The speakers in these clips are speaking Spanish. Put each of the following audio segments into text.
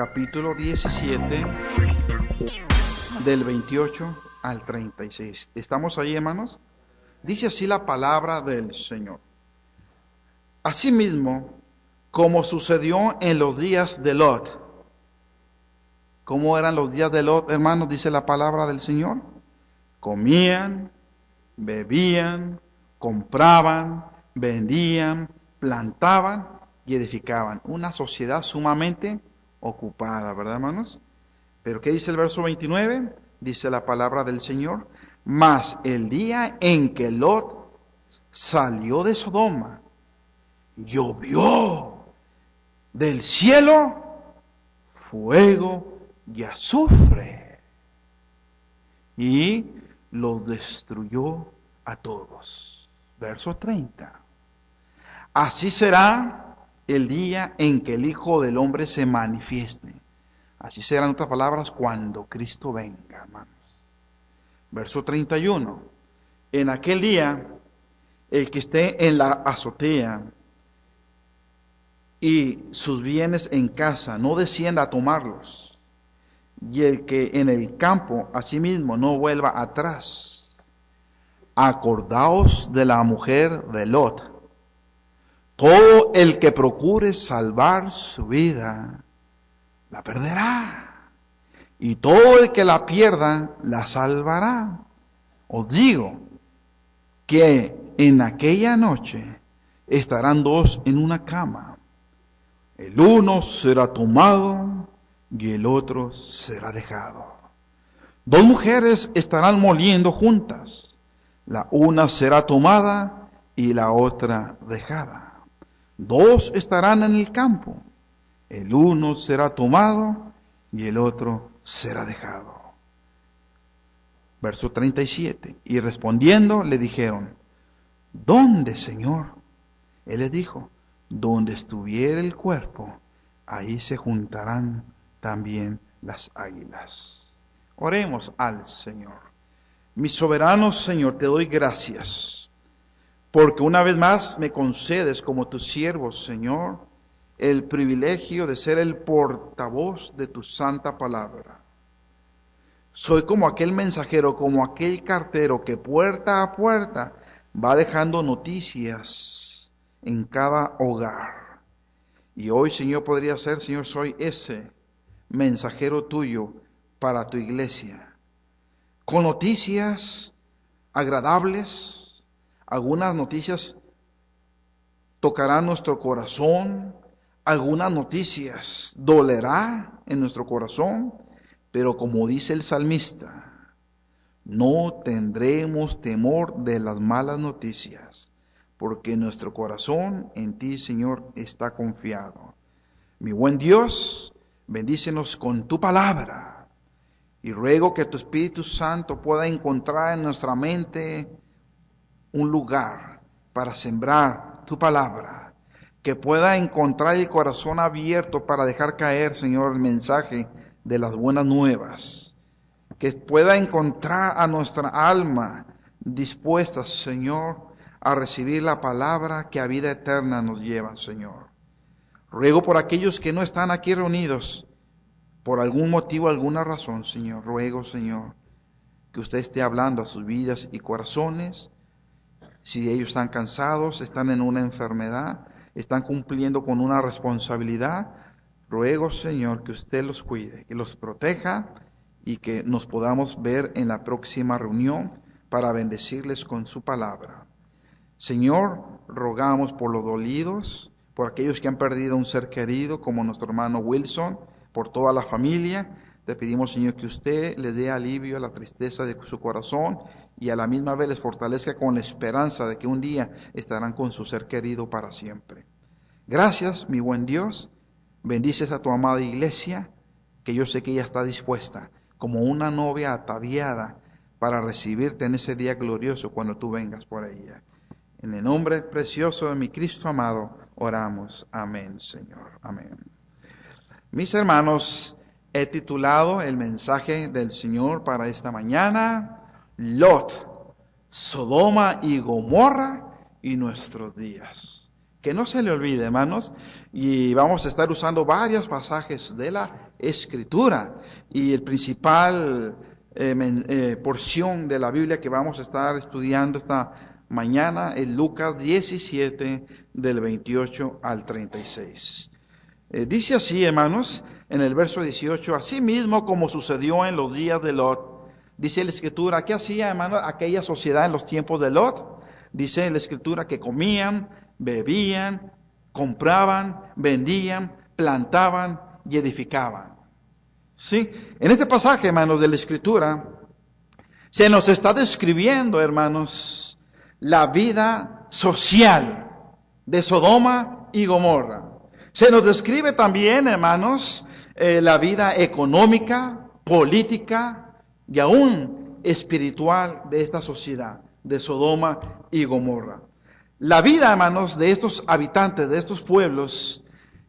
capítulo 17, del 28 al 36. ¿Estamos ahí, hermanos? Dice así la palabra del Señor. Asimismo, como sucedió en los días de Lot. ¿Cómo eran los días de Lot, hermanos? Dice la palabra del Señor. Comían, bebían, compraban, vendían, plantaban y edificaban. Una sociedad sumamente ocupada, ¿verdad, hermanos? Pero ¿qué dice el verso 29? Dice la palabra del Señor. Mas el día en que Lot salió de Sodoma, llovió del cielo fuego y azufre, y los destruyó a todos. Verso 30. Así será el día en que el Hijo del Hombre se manifieste. Así serán, en otras palabras, cuando Cristo venga, hermanos. Verso 31. En aquel día, el que esté en la azotea y sus bienes en casa, no descienda a tomarlos. Y el que en el campo, asimismo, no vuelva atrás. Acordaos de la mujer de Lot. Todo el que procure salvar su vida, la perderá. Y todo el que la pierda, la salvará. Os digo que en aquella noche estarán dos en una cama. El uno será tomado y el otro será dejado. Dos mujeres estarán moliendo juntas. La una será tomada y la otra dejada. Dos estarán en el campo. El uno será tomado y el otro será dejado. Verso 37. Y respondiendo le dijeron, ¿dónde, Señor? Él les dijo, donde estuviera el cuerpo, ahí se juntarán también las águilas. Oremos al Señor. Mi soberano Señor, te doy gracias, porque una vez más me concedes como tu siervo, Señor, el privilegio de ser el portavoz de tu santa palabra. Soy como aquel mensajero, como aquel cartero que puerta a puerta va dejando noticias en cada hogar. Y hoy, Señor, podría ser, Señor, soy ese mensajero tuyo para tu iglesia, con noticias agradables. Algunas noticias tocarán nuestro corazón, algunas noticias dolerá en nuestro corazón, pero como dice el salmista, no tendremos temor de las malas noticias, porque nuestro corazón en ti, Señor, está confiado. Mi buen Dios, bendícenos con tu palabra, y ruego que tu Espíritu Santo pueda encontrar en nuestra mente un lugar para sembrar tu palabra, que pueda encontrar el corazón abierto para dejar caer, Señor, el mensaje de las buenas nuevas, que pueda encontrar a nuestra alma dispuesta, Señor, a recibir la palabra que a vida eterna nos lleva, Señor. Ruego por aquellos que no están aquí reunidos, por algún motivo, alguna razón, Señor, ruego, Señor, que usted esté hablando a sus vidas y corazones. Si ellos están cansados, están en una enfermedad, están cumpliendo con una responsabilidad, ruego, Señor, que usted los cuide, que los proteja y que nos podamos ver en la próxima reunión para bendecirles con su palabra. Señor, rogamos por los dolidos, por aquellos que han perdido un ser querido, como nuestro hermano Wilson, por toda la familia. Te pedimos, Señor, que usted les dé alivio a la tristeza de su corazón y a la misma vez les fortalezca con la esperanza de que un día estarán con su ser querido para siempre. Gracias, mi buen Dios. Bendices a tu amada iglesia, que yo sé que ella está dispuesta, como una novia ataviada, para recibirte en ese día glorioso cuando tú vengas por ella. En el nombre precioso de mi Cristo amado, oramos. Amén, Señor. Amén. Mis hermanos, he titulado el mensaje del Señor para esta mañana, Lot, Sodoma y Gomorra y nuestros días. Que no se le olvide, hermanos, y vamos a estar usando varios pasajes de la Escritura. Y el principal porción de la Biblia que vamos a estar estudiando esta mañana es Lucas 17, del 28 al 36. Dice así, hermanos, en el verso 18, así mismo como sucedió en los días de Lot. Dice la Escritura, ¿qué hacía, hermanos, aquella sociedad en los tiempos de Lot? Dice la Escritura que comían, bebían, compraban, vendían, plantaban y edificaban. ¿Sí? En este pasaje, hermanos, de la Escritura, se nos está describiendo, hermanos, la vida social de Sodoma y Gomorra. Se nos describe también, hermanos, la vida económica, política y aún espiritual de esta sociedad de Sodoma y Gomorra. La vida, hermanos, de estos habitantes, de estos pueblos,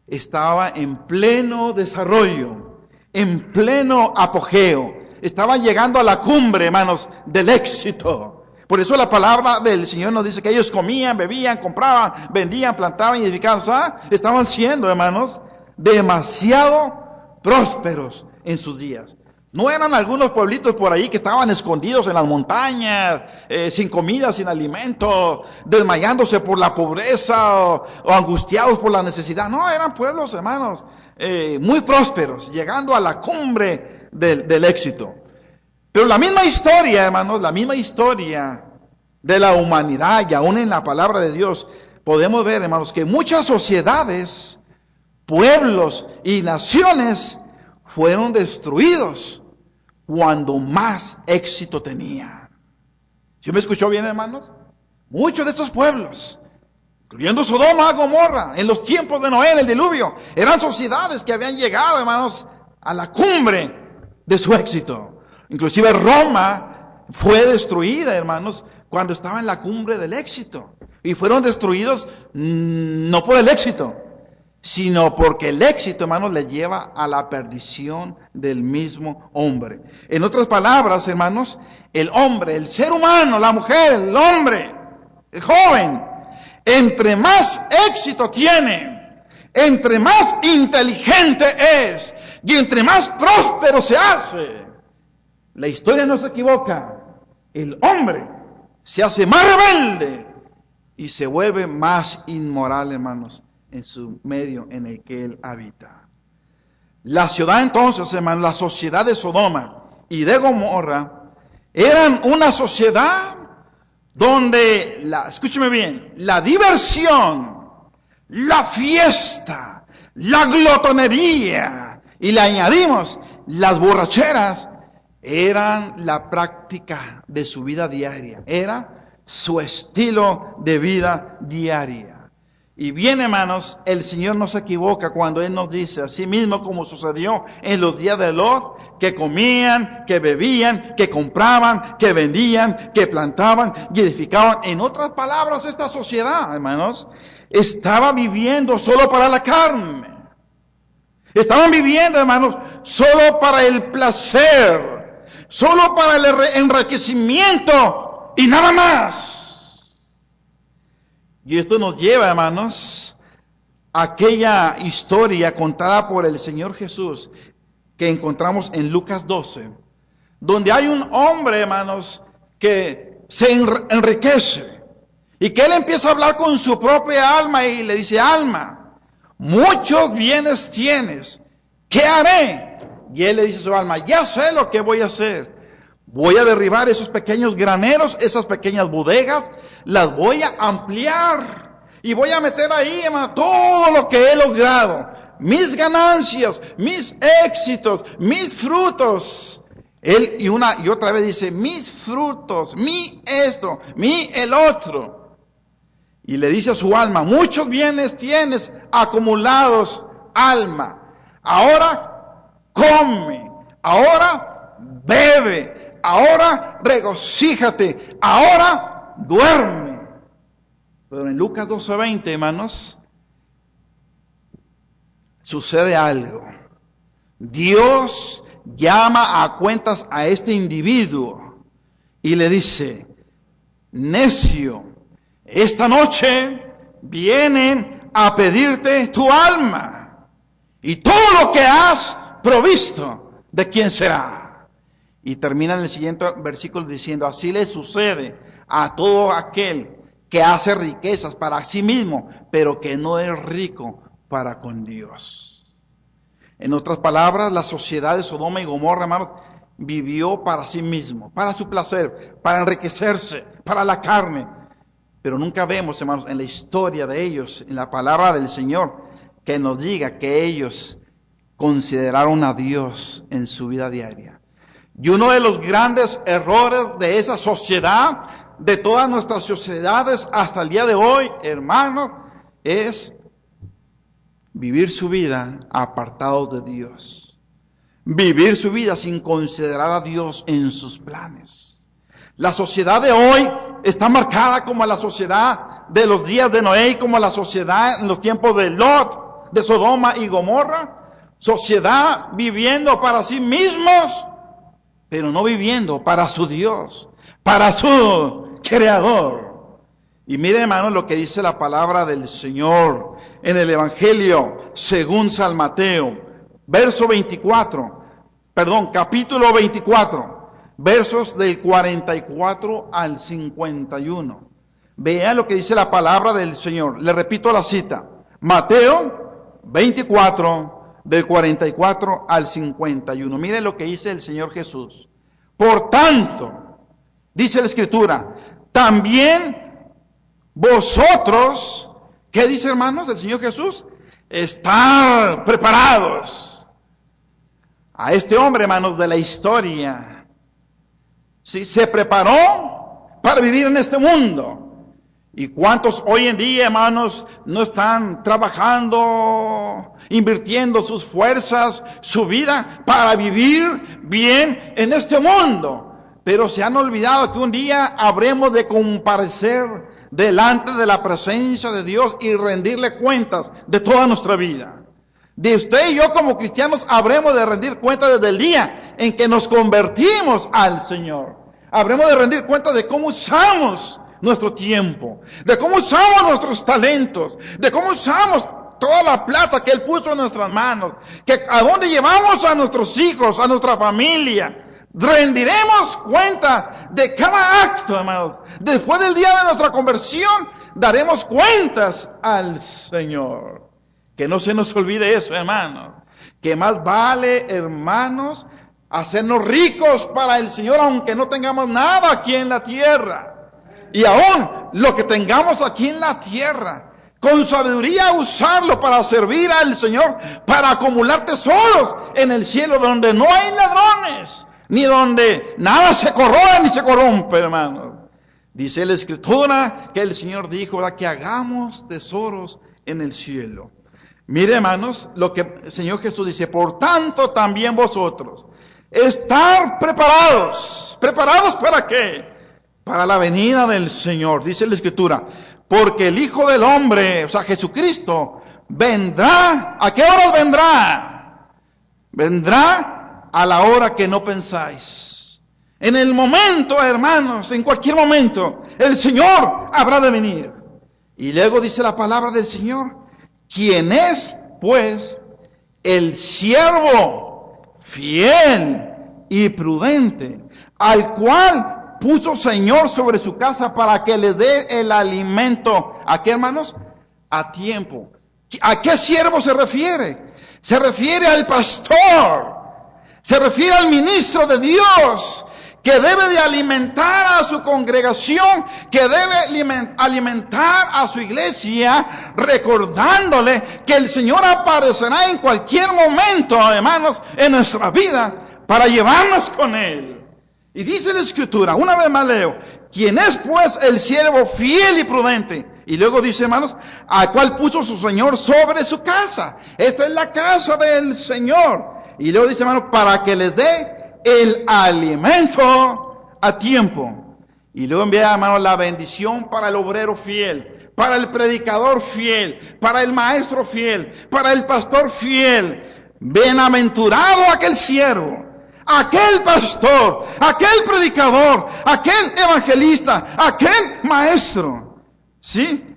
estaba en pleno desarrollo, en pleno apogeo. Estaban llegando a la cumbre, hermanos, del éxito. Por eso la palabra del Señor nos dice que ellos comían, bebían, compraban, vendían, plantaban y edificaban. ¿Sabes? Estaban siendo, hermanos, demasiado prósperos en sus días. No eran algunos pueblitos por ahí que estaban escondidos en las montañas, sin comida, sin alimento, desmayándose por la pobreza o angustiados por la necesidad. No, eran pueblos, hermanos, muy prósperos, llegando a la cumbre del éxito. Pero la misma historia, hermanos, la misma historia de la humanidad y aún en la palabra de Dios, podemos ver, hermanos, que muchas sociedades, pueblos y naciones fueron destruidos cuando más éxito tenían. ¿Sí me escuchó bien, hermanos? Muchos de estos pueblos, incluyendo Sodoma y Gomorra, en los tiempos de Noé, en el diluvio, eran sociedades que habían llegado, hermanos, a la cumbre de su éxito. Inclusive Roma fue destruida, hermanos, cuando estaba en la cumbre del éxito. Y fueron destruidos no por el éxito, sino porque el éxito, hermanos, le lleva a la perdición del mismo hombre. En otras palabras, hermanos, el hombre, el ser humano, la mujer, el hombre, el joven, entre más éxito tiene, entre más inteligente es y entre más próspero se hace, la historia no se equivoca, el hombre se hace más rebelde y se vuelve más inmoral, hermanos, en su medio en el que él habita. La ciudad entonces, hermanos, la sociedad de Sodoma y de Gomorra, eran una sociedad donde, escúcheme bien, la diversión, la fiesta, la glotonería, y le añadimos las borracheras, eran la práctica de su vida diaria, era su estilo de vida diaria. Y bien, hermanos, el Señor no se equivoca cuando Él nos dice, así mismo como sucedió en los días de Lot, que comían, que bebían, que compraban, que vendían, que plantaban y edificaban. En otras palabras, esta sociedad, hermanos, estaba viviendo solo para la carne. Estaban viviendo, hermanos, solo para el placer, solo para el enriquecimiento y nada más. Y esto nos lleva, hermanos, a aquella historia contada por el Señor Jesús que encontramos en Lucas 12, donde hay un hombre, hermanos, que se enriquece y que él empieza a hablar con su propia alma y le dice, alma, muchos bienes tienes, ¿qué haré? Y él le dice a su alma, ya sé lo que voy a hacer. Voy a derribar esos pequeños graneros, esas pequeñas bodegas, las voy a ampliar y voy a meter ahí, hermano, todo lo que he logrado, mis ganancias, mis éxitos, mis frutos. Él y otra vez dice, mis frutos, mi esto, mi el otro. Y le dice a su alma, muchos bienes tienes acumulados, alma. Ahora come, ahora bebe. Ahora regocíjate, ahora duerme. Pero en Lucas 12:20, hermanos, sucede algo. Dios llama a cuentas a este individuo y le dice, necio, esta noche vienen a pedirte tu alma y todo lo que has provisto, ¿de quién será? Y termina en el siguiente versículo diciendo, así le sucede a todo aquel que hace riquezas para sí mismo, pero que no es rico para con Dios. En otras palabras, la sociedad de Sodoma y Gomorra, hermanos, vivió para sí mismo, para su placer, para enriquecerse, para la carne. Pero nunca vemos, hermanos, en la historia de ellos, en la palabra del Señor, que nos diga que ellos consideraron a Dios en su vida diaria. Y uno de los grandes errores de esa sociedad, de todas nuestras sociedades hasta el día de hoy, hermanos, es vivir su vida apartados de Dios. Vivir su vida sin considerar a Dios en sus planes. La sociedad de hoy está marcada como la sociedad de los días de Noé y como la sociedad en los tiempos de Lot, de Sodoma y Gomorra. Sociedad viviendo para sí mismos, pero no viviendo para su Dios, para su Creador. Y miren, hermanos, lo que dice la palabra del Señor en el Evangelio según San Mateo, capítulo 24, versos del 44 al 51. Vean lo que dice la palabra del Señor. Le repito la cita. Mateo 24, del 44 al 51. Miren lo que dice el Señor Jesús. Por tanto, dice la Escritura, también vosotros, ¿qué dice, hermanos, el Señor Jesús? Estar preparados. A este hombre, hermanos, de la historia, ¿sí? Se preparó para vivir en este mundo. ¿Y cuántos hoy en día, hermanos, no están trabajando, invirtiendo sus fuerzas, su vida para vivir bien en este mundo? Pero se han olvidado que un día habremos de comparecer delante de la presencia de Dios y rendirle cuentas de toda nuestra vida. De usted y yo como cristianos habremos de rendir cuentas desde el día en que nos convertimos al Señor. Habremos de rendir cuentas de cómo usamos nuestro tiempo, de cómo usamos nuestros talentos, de cómo usamos toda la plata que Él puso en nuestras manos, que a dónde llevamos a nuestros hijos, a nuestra familia. Rendiremos cuenta de cada acto, hermanos. Después del día de nuestra conversión, daremos cuentas al Señor. Que no se nos olvide eso, hermanos. Que más vale, hermanos, hacernos ricos para el Señor, aunque no tengamos nada aquí en la tierra. Y aún lo que tengamos aquí en la tierra, con sabiduría usarlo para servir al Señor, para acumular tesoros en el cielo donde no hay ladrones, ni donde nada se corroe ni se corrompe, hermanos. Dice la Escritura que el Señor dijo, ¿verdad?, que hagamos tesoros en el cielo. Mire, hermanos, lo que el Señor Jesús dice, por tanto también vosotros, estar preparados. ¿Preparados para qué? Para la venida del Señor, dice la Escritura, porque el Hijo del Hombre, o sea, Jesucristo, vendrá. ¿A qué horas vendrá? Vendrá a la hora que no pensáis. En el momento, hermanos, en cualquier momento, el Señor habrá de venir. Y luego dice la palabra del Señor, ¿quién es, pues, el siervo fiel y prudente, al cual puso Señor sobre su casa para que les dé el alimento? ¿A qué, hermanos? A tiempo. ¿A qué siervo se refiere? Se refiere al pastor. Se refiere al ministro de Dios, que debe de alimentar a su congregación, que debe alimentar a su iglesia, recordándole que el Señor aparecerá en cualquier momento, hermanos, en nuestra vida, para llevarnos con Él. Y dice la Escritura, una vez más leo, ¿quién es pues el siervo fiel y prudente? Y luego dice, hermanos, al cual puso su Señor sobre su casa. Esta es la casa del Señor. Y luego dice, hermanos, para que les dé el alimento a tiempo. Y luego envía, hermanos, la bendición para el obrero fiel, para el predicador fiel, para el maestro fiel, para el pastor fiel. Bienaventurado aquel siervo, aquel pastor, aquel predicador, aquel evangelista, aquel maestro. ¿Sí?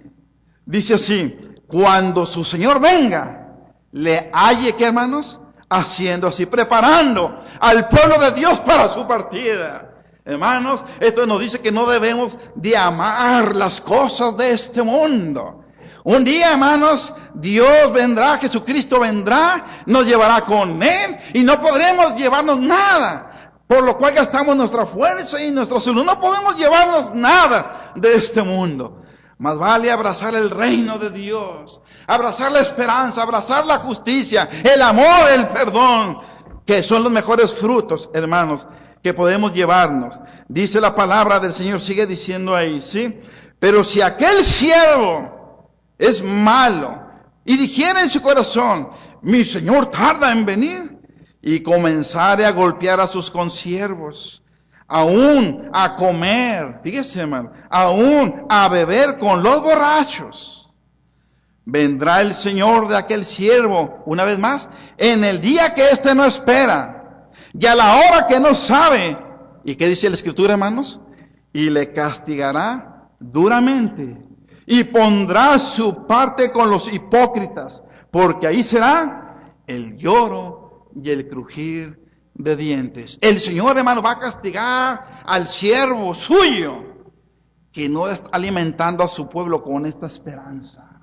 Dice así, cuando su Señor venga, le halle, ¿qué, hermanos? haciendo así, preparando al pueblo de Dios para su partida. Hermanos, esto nos dice que no debemos de amar las cosas de este mundo. Un día, hermanos, Dios vendrá, Jesucristo vendrá, nos llevará con Él y no podremos llevarnos nada. Por lo cual gastamos nuestra fuerza y nuestro salud. No podemos llevarnos nada de este mundo. Más vale abrazar el reino de Dios, abrazar la esperanza, abrazar la justicia, el amor, el perdón, que son los mejores frutos, hermanos, que podemos llevarnos. Dice la palabra del Señor, sigue diciendo ahí, ¿sí? Pero si aquel siervo es malo y dijera en su corazón, mi Señor tarda en venir, y comenzare a golpear a sus consiervos, aún a comer, fíjese hermano, aún a beber con los borrachos, vendrá el Señor de aquel siervo, una vez más, en el día que éste no espera, y a la hora que no sabe. ¿Y qué dice la Escritura, hermanos? Y le castigará duramente, y pondrá su parte con los hipócritas, porque ahí será el lloro y el crujir de dientes. El Señor, hermano, va a castigar al siervo suyo que no está alimentando a su pueblo con esta esperanza,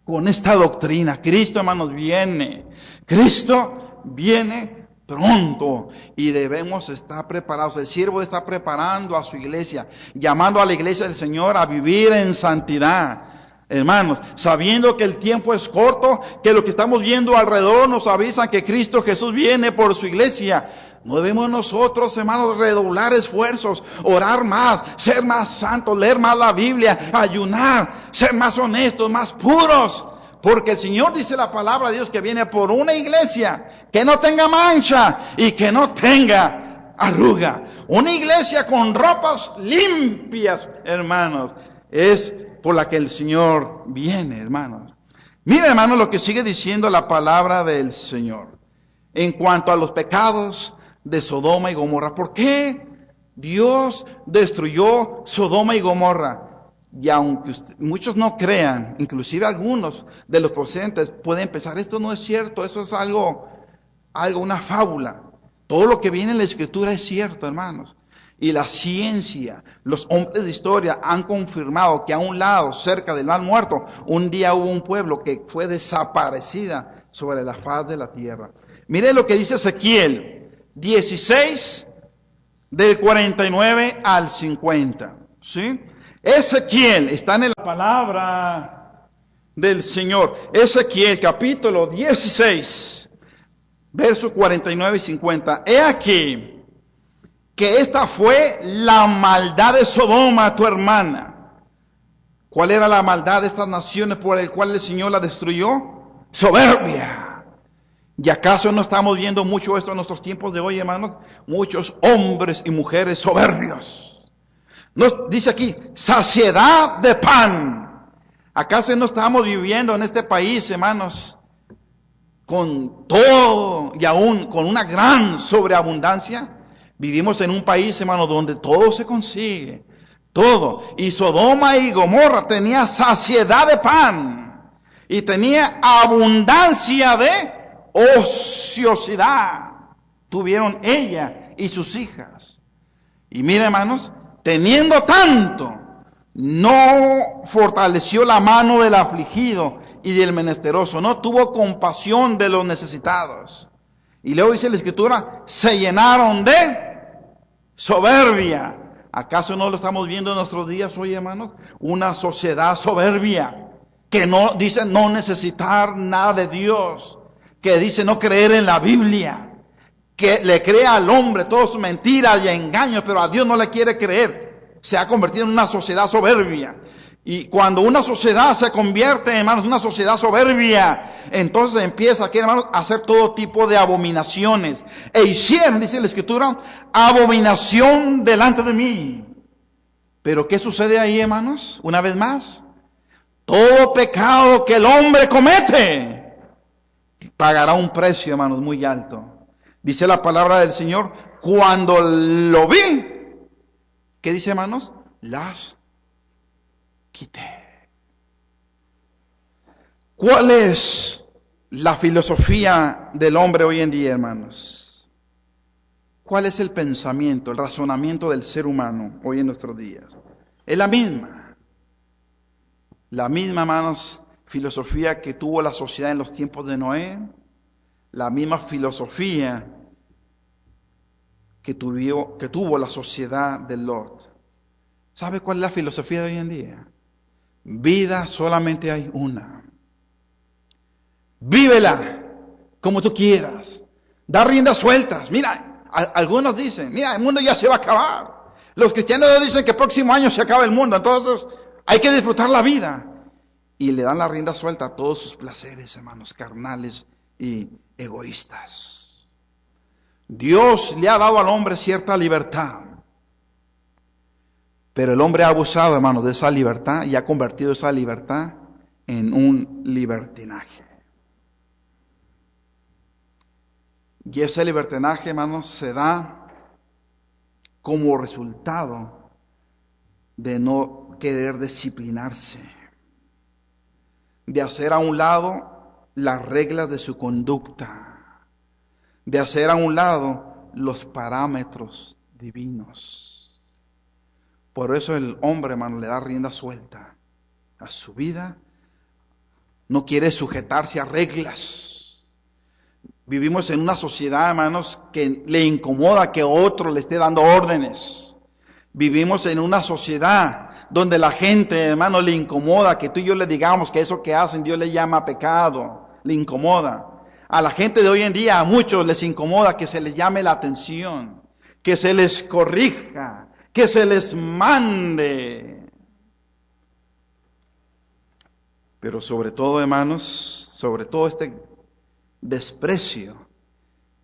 con esta doctrina. Cristo, hermanos, viene. Cristo viene pronto y debemos estar preparados. El siervo está preparando a su iglesia, llamando a la iglesia del Señor a vivir en santidad. Hermanos, sabiendo que el tiempo es corto, que lo que estamos viendo alrededor nos avisa que Cristo Jesús viene por su iglesia. No debemos nosotros, hermanos, redoblar esfuerzos, orar más, ser más santos, leer más la Biblia, ayunar, ser más honestos, más puros. Porque el Señor dice la palabra de Dios que viene por una iglesia que no tenga mancha y que no tenga arruga. Una iglesia con ropas limpias, hermanos, es por la que el Señor viene, hermanos. Mira, hermanos, lo que sigue diciendo la palabra del Señor en cuanto a los pecados de Sodoma y Gomorra. ¿Por qué Dios destruyó Sodoma y Gomorra? Y aunque muchos no crean, inclusive algunos de los presentes pueden pensar, esto no es cierto, eso es algo, una fábula. Todo lo que viene en la Escritura es cierto, hermanos. Y la ciencia, los hombres de historia han confirmado que a un lado, cerca del Mar Muerto, un día hubo un pueblo que fue desaparecida sobre la faz de la tierra. Mire lo que dice Ezequiel 16, del 49 al 50. ¿Sí? Ezequiel, está en la palabra del Señor. Ezequiel capítulo 16, versos 49 y 50. He aquí que esta fue la maldad de Sodoma, tu hermana. ¿Cuál era la maldad de estas naciones por el cual el Señor la destruyó? Soberbia. ¿Y acaso no estamos viendo mucho esto en nuestros tiempos de hoy, hermanos? Muchos hombres y mujeres soberbios. Nos dice aquí, saciedad de pan. ¿Acaso no estamos viviendo en este país, hermanos, con todo y aún con una gran sobreabundancia? Vivimos en un país, hermano, donde todo se consigue, todo. Y Sodoma y Gomorra tenía saciedad de pan y tenía abundancia de ociosidad. Tuvieron ella y sus hijas. Y mira, hermanos, teniendo tanto, no fortaleció la mano del afligido y del menesteroso, no tuvo compasión de los necesitados. Y luego dice la Escritura, se llenaron de soberbia. ¿Acaso no lo estamos viendo en nuestros días hoy, hermanos? Una sociedad soberbia, que no dice no necesitar nada de Dios, que dice no creer en la Biblia, que le cree al hombre todas sus mentiras y engaños, pero a Dios no le quiere creer. Se ha convertido en una sociedad soberbia. Y cuando una sociedad se convierte, hermanos, en una sociedad soberbia, entonces empieza aquí, hermanos, a hacer todo tipo de abominaciones. E hicieron, dice la Escritura, abominación delante de mí. Pero ¿qué sucede ahí, hermanos? Una vez más, todo pecado que el hombre comete pagará un precio, hermanos, muy alto. Dice la palabra del Señor, cuando lo vi, ¿qué dice, hermanos? Las quité. ¿Cuál es la filosofía del hombre hoy en día, hermanos? ¿Cuál es el pensamiento, el razonamiento del ser humano hoy en nuestros días? Es la misma, hermanos, filosofía que tuvo la sociedad en los tiempos de Noé, la misma filosofía que tuvo la sociedad de Lot. ¿Sabe cuál es la filosofía de hoy en día? Vida solamente hay una. Vívela como tú quieras. Da riendas sueltas. Mira, algunos dicen, mira, el mundo ya se va a acabar. Los cristianos dicen que el próximo año se acaba el mundo, entonces hay que disfrutar la vida. Y le dan la rienda suelta a todos sus placeres, hermanos, carnales y egoístas. Dios le ha dado al hombre cierta libertad. Pero el hombre ha abusado, hermanos, de esa libertad y ha convertido esa libertad en un libertinaje. Y ese libertinaje, hermanos, se da como resultado de no querer disciplinarse, de hacer a un lado las reglas de su conducta, de hacer a un lado los parámetros divinos. Por eso el hombre, hermano, le da rienda suelta a su vida. No quiere sujetarse a reglas. Vivimos en una sociedad, hermanos, que le incomoda que otro le esté dando órdenes. Vivimos en una sociedad donde la gente, hermano, le incomoda que tú y yo le digamos que eso que hacen Dios le llama pecado. Le incomoda. A la gente de hoy en día, a muchos les incomoda que se les llame la atención, que se les corrija, que se les mande. Pero sobre todo, hermanos, sobre todo este desprecio,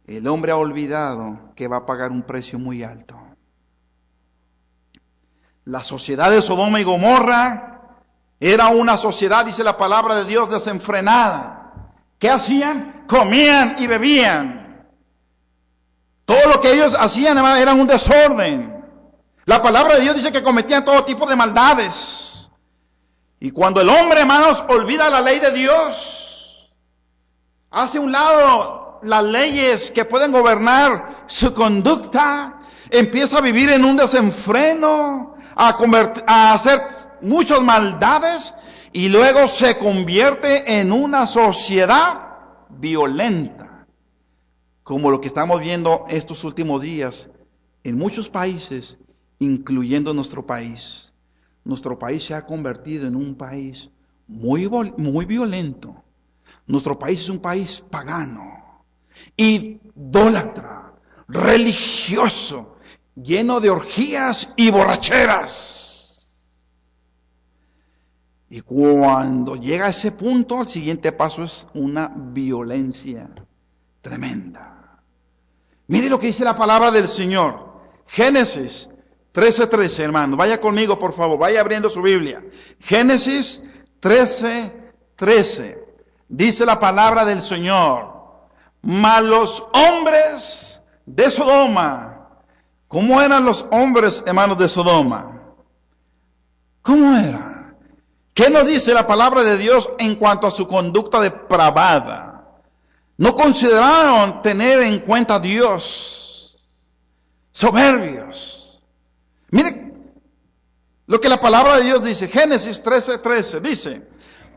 el hombre ha olvidado que va a pagar un precio muy alto. La sociedad de Sodoma y Gomorra era una sociedad, dice la palabra de Dios, desenfrenada. ¿Qué hacían? Comían y bebían. Todo lo que ellos hacían, hermanos, era un desorden. La palabra de Dios dice que cometían todo tipo de maldades. Y cuando el hombre, hermanos, olvida la ley de Dios, hace a un lado las leyes que pueden gobernar su conducta, empieza a vivir en un desenfreno, a hacer muchas maldades, y luego se convierte en una sociedad violenta, como lo que estamos viendo estos últimos días en muchos países, incluyendo nuestro país. Nuestro país se ha convertido en un país muy violento. Nuestro país es un país pagano, idólatra, religioso, lleno de orgías y borracheras. Y cuando llega a ese punto, el siguiente paso es una violencia tremenda. Mire lo que dice la palabra del Señor. Génesis 13:13, hermano. Vaya conmigo, por favor. Vaya abriendo su Biblia. Génesis 13:13. Dice la palabra del Señor. Mas los hombres de Sodoma. ¿Cómo eran los hombres, hermanos, de Sodoma? ¿Cómo eran? ¿Qué nos dice la palabra de Dios en cuanto a su conducta depravada? No consideraron tener en cuenta a Dios. Soberbios. Mire lo que la palabra de Dios dice. Génesis 13:13 dice: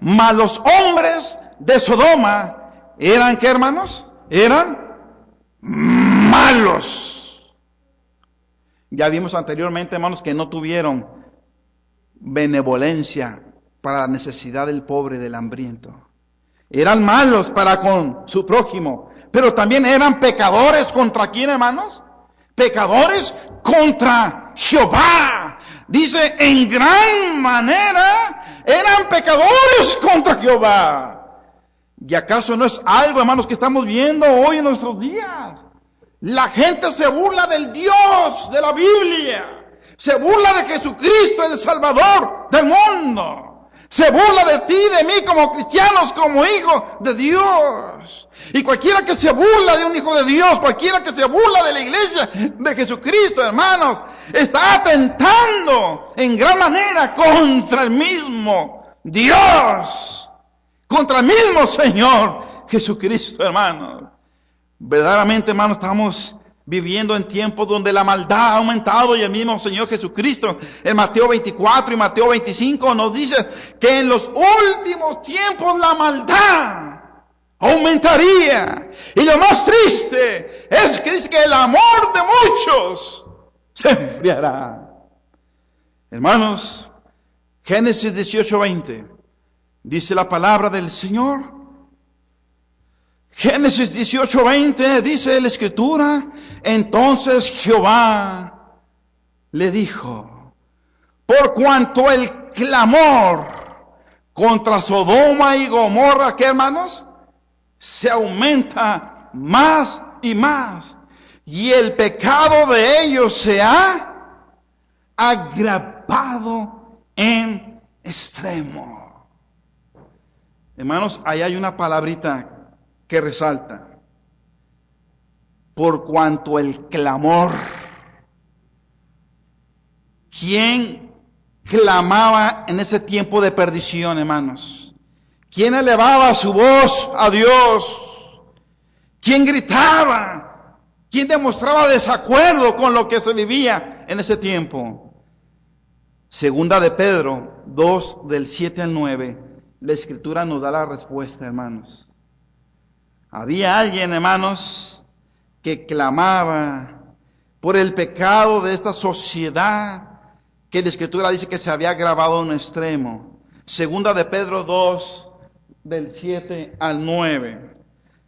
mas los hombres de Sodoma eran, ¿qué, hermanos? Eran malos. Ya vimos anteriormente, hermanos, que no tuvieron benevolencia para la necesidad del pobre y del hambriento. Eran malos para con su prójimo, pero también eran pecadores. ¿Contra quién, hermanos? Pecadores contra Jehová. Dice, en gran manera eran pecadores contra Jehová. ¿Y acaso no es algo, hermanos, que estamos viendo hoy en nuestros días? La gente se burla del Dios de la Biblia. Se burla de Jesucristo, el Salvador del mundo. Se burla de ti, de mí, como cristianos, como hijos de Dios. Y cualquiera que se burla de un hijo de Dios, cualquiera que se burla de la iglesia de Jesucristo, hermanos, está atentando en gran manera contra el mismo Dios, contra el mismo Señor Jesucristo, hermano. Verdaderamente, hermano, estamos viviendo en tiempos donde la maldad ha aumentado, y el mismo Señor Jesucristo en Mateo 24 y Mateo 25 nos dice que en los últimos tiempos la maldad aumentaría. Y lo más triste es que dice que el amor de muchos se enfriará. Hermanos, Génesis 18:20 dice la palabra del Señor. Génesis 18:20 dice la Escritura: entonces Jehová le dijo, por cuanto el clamor contra Sodoma y Gomorra, ¿qué, hermanos? Se aumenta más y más, y el pecado de ellos se ha agravado en extremo. Hermanos, ahí hay una palabrita que resalta: por cuanto el clamor. ¿Quién clamaba en ese tiempo de perdición, hermanos? ¿Quién elevaba su voz a Dios? ¿Quién gritaba? ¿Quién demostraba desacuerdo con lo que se vivía en ese tiempo? Segunda de Pedro 2, del 7 al 9, la Escritura nos da la respuesta, hermanos. Había alguien, hermanos, que clamaba por el pecado de esta sociedad, que la Escritura dice que se había agravado en un extremo. Segunda de Pedro 2, del 7 al 9.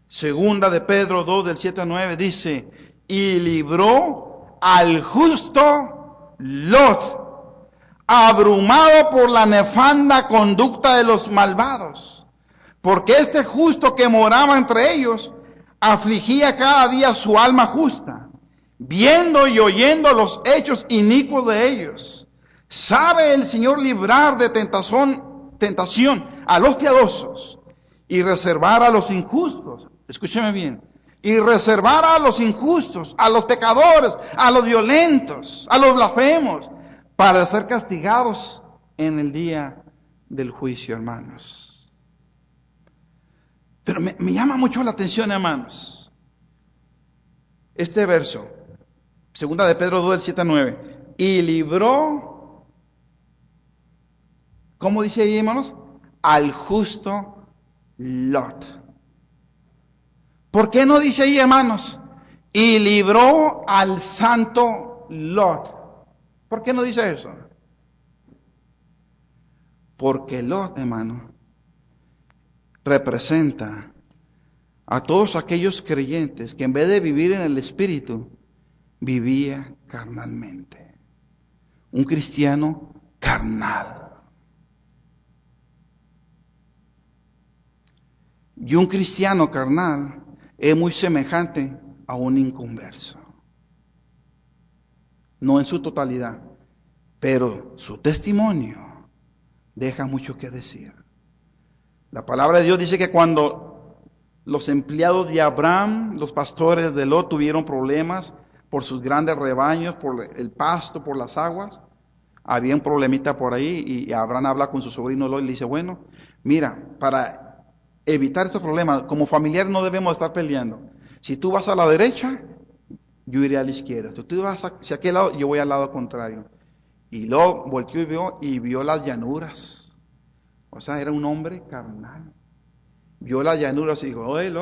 Segunda de Pedro 2, del 7 al 9 dice: y libró al justo Lot, abrumado por la nefanda conducta de los malvados. Porque este justo que moraba entre ellos afligía cada día su alma justa, viendo y oyendo los hechos inicuos de ellos. Sabe el Señor librar de tentación a los piadosos y reservar a los injustos. Escúcheme bien. Y reservar a los injustos, a los pecadores, a los violentos, a los blasfemos, para ser castigados en el día del juicio, hermanos. Pero me llama mucho la atención, hermanos, este verso, segunda de Pedro 2, del 7 al 9. Y libró, ¿cómo dice ahí, hermanos? Al justo Lot. ¿Por qué no dice ahí, hermanos? Y libró al santo Lot. ¿Por qué no dice eso? Porque Lot, hermano, representa a todos aquellos creyentes que en vez de vivir en el Espíritu, vivía carnalmente. Un cristiano carnal. Y un cristiano carnal es muy semejante a un inconverso. No en su totalidad, pero su testimonio deja mucho que decir. La palabra de Dios dice que cuando los empleados de Abraham, los pastores de Lot, tuvieron problemas por sus grandes rebaños, por el pasto, por las aguas, había un problemita por ahí, y Abraham habla con su sobrino Lot y le dice: bueno, mira, para evitar estos problemas, como familiar no debemos estar peleando. Si tú vas a la derecha, yo iré a la izquierda. Si tú vas hacia aquel lado, yo voy al lado contrario. Y luego volteó y vio las llanuras. O sea, era un hombre carnal. Vio las llanuras y dijo: oye,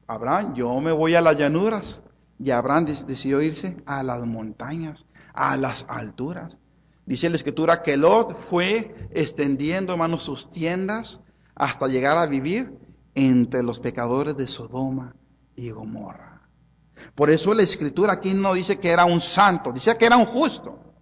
Abraham, yo me voy a las llanuras. Y Abraham decidió irse a las montañas, a las alturas. Dice la Escritura que Lot fue extendiendo, hermanos, sus tiendas hasta llegar a vivir entre los pecadores de Sodoma y Gomorra. Por eso la Escritura aquí no dice que era un santo, dice que era un justo,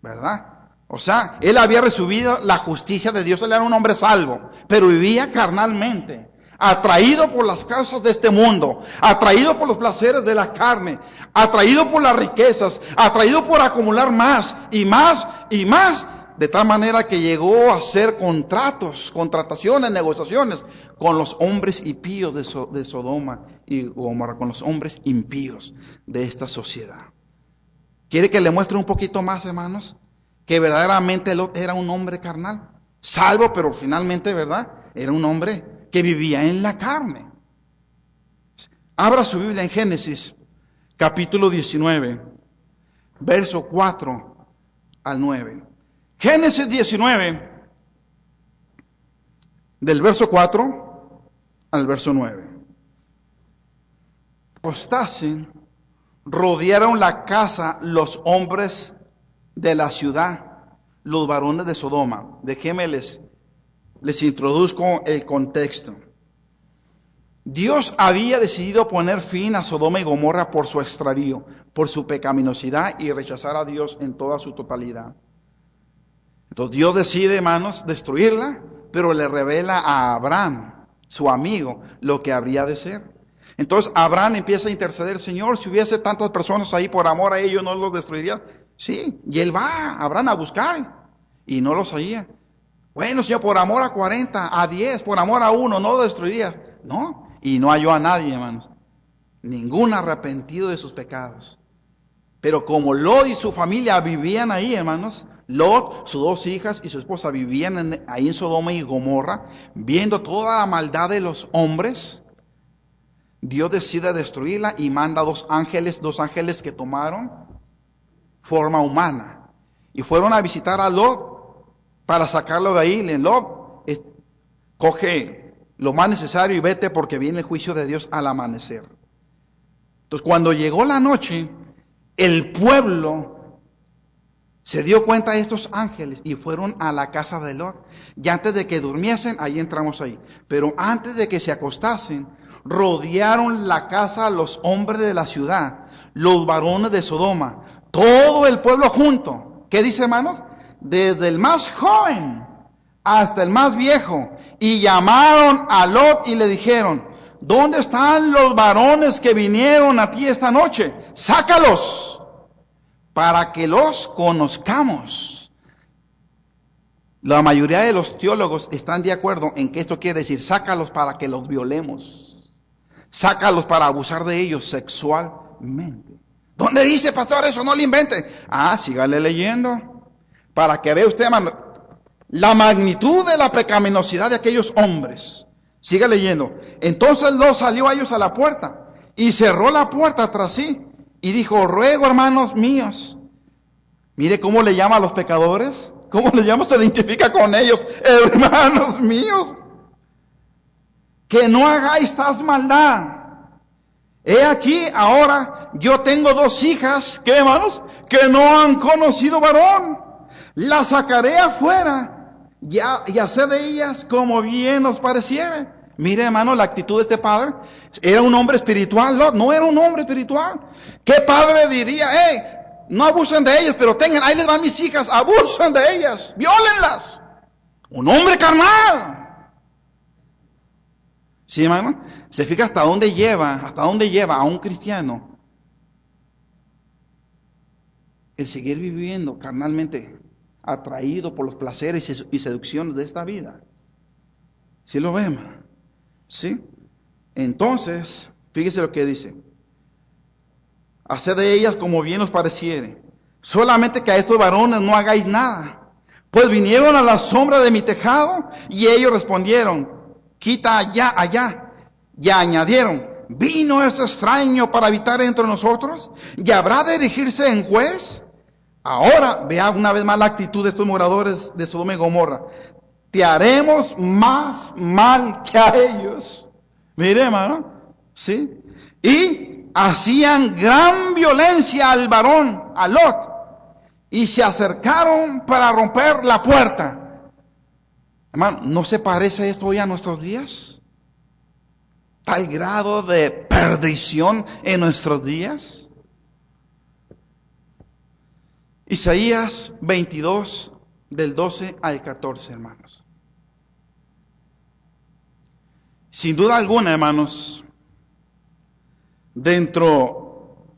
¿verdad? O sea, él había recibido la justicia de Dios, él era un hombre salvo, pero vivía carnalmente, atraído por las causas de este mundo, atraído por los placeres de la carne, atraído por las riquezas, atraído por acumular más y más y más, de tal manera que llegó a hacer contrataciones, negociaciones con los hombres impíos de Sodoma y Gomorra, con los hombres impíos de esta sociedad. ¿Quiere que le muestre un poquito más, hermanos? Que verdaderamente Lot era un hombre carnal, salvo, pero finalmente, ¿verdad? Era un hombre que vivía en la carne. Abra su Biblia en Génesis, capítulo 19, verso 4 al 9. Génesis 19, del verso 4 al verso 9. Apostasen, rodearon la casa los hombres de la ciudad, los varones de Sodoma. Déjenme les introduzco el contexto. Dios había decidido poner fin a Sodoma y Gomorra por su extravío, por su pecaminosidad y rechazar a Dios en toda su totalidad. Entonces Dios decide, hermanos, destruirla, pero le revela a Abraham, su amigo, lo que habría de ser. Entonces Abraham empieza a interceder: Señor, si hubiese tantas personas ahí por amor a ellos, ¿no los destruirías? Sí, y él va, Abraham, a buscar, y no los hallía. Bueno, Señor, por amor a 40, a 10, por amor a 1, ¿no lo destruirías? No, y no halló a nadie, hermanos. Ningún arrepentido de sus pecados. Pero como Lot y su familia vivían ahí, hermanos, Lot, sus 2 hijas y su esposa vivían ahí en Sodoma y Gomorra, viendo toda la maldad de los hombres, Dios decide destruirla y manda 2 ángeles que tomaron forma humana y fueron a visitar a Lot para sacarlo de ahí. Lot, coge lo más necesario y vete, porque viene el juicio de Dios al amanecer. Entonces, cuando llegó la noche, el pueblo se dio cuenta de estos ángeles y fueron a la casa de Lot. Y antes de que durmiesen, ahí entramos ahí. Pero antes de que se acostasen, rodearon la casa los hombres de la ciudad, los varones de Sodoma, todo el pueblo junto. ¿Qué dice, hermanos? Desde el más joven hasta el más viejo. Y llamaron a Lot y le dijeron: ¿dónde están los varones que vinieron a ti esta noche? Sácalos para que los conozcamos. La mayoría de los teólogos están de acuerdo en que esto quiere decir: sácalos para que los violemos. Sácalos para abusar de ellos sexualmente. ¿Dónde dice, pastor, eso? No lo invente. Sígale leyendo para que vea usted, hermano, la magnitud de la pecaminosidad de aquellos hombres. Siga leyendo. Entonces Lot salió a ellos a la puerta y cerró la puerta tras sí y dijo: ruego, hermanos míos. Mire cómo le llama a los pecadores. ¿Cómo le llama? Se identifica con ellos. Hermanos míos, que no hagáis tal maldad. He aquí ahora yo tengo 2 hijas, ¿qué, hermanos? Que no han conocido varón. Las sacaré afuera y hacer de ellas como bien os pareciere. Mire, hermano, la actitud de este padre. Era un hombre espiritual, Lot, no era un hombre espiritual. ¿Qué padre diría: no abusen de ellos, pero tengan, ahí les van mis hijas, abusen de ellas, viólenlas? Un hombre carnal. ¿Sí, hermano? Se fija hasta dónde lleva a un cristiano el seguir viviendo carnalmente, atraído por los placeres y seducciones de esta vida. ¿Sí lo ven, hermano? ¿Sí? Entonces, fíjese lo que dice: haced de ellas como bien os pareciere, solamente que a estos varones no hagáis nada, pues vinieron a la sombra de mi tejado. Y ellos respondieron: quita allá. Y añadieron: ¿vino este extraño para habitar entre nosotros? ¿Y habrá de erigirse en juez? Ahora, vea una vez más la actitud de estos moradores de Sodoma y Gomorra: te haremos más mal que a ellos. Mire, hermano, ¿sí? Y hacían gran violencia al varón, a Lot, y se acercaron para romper la puerta. Hermano, ¿no se parece esto hoy a nuestros días? Tal grado de perdición en nuestros días. Isaías 22, del 12 al 14, hermanos. Sin duda alguna, hermanos, dentro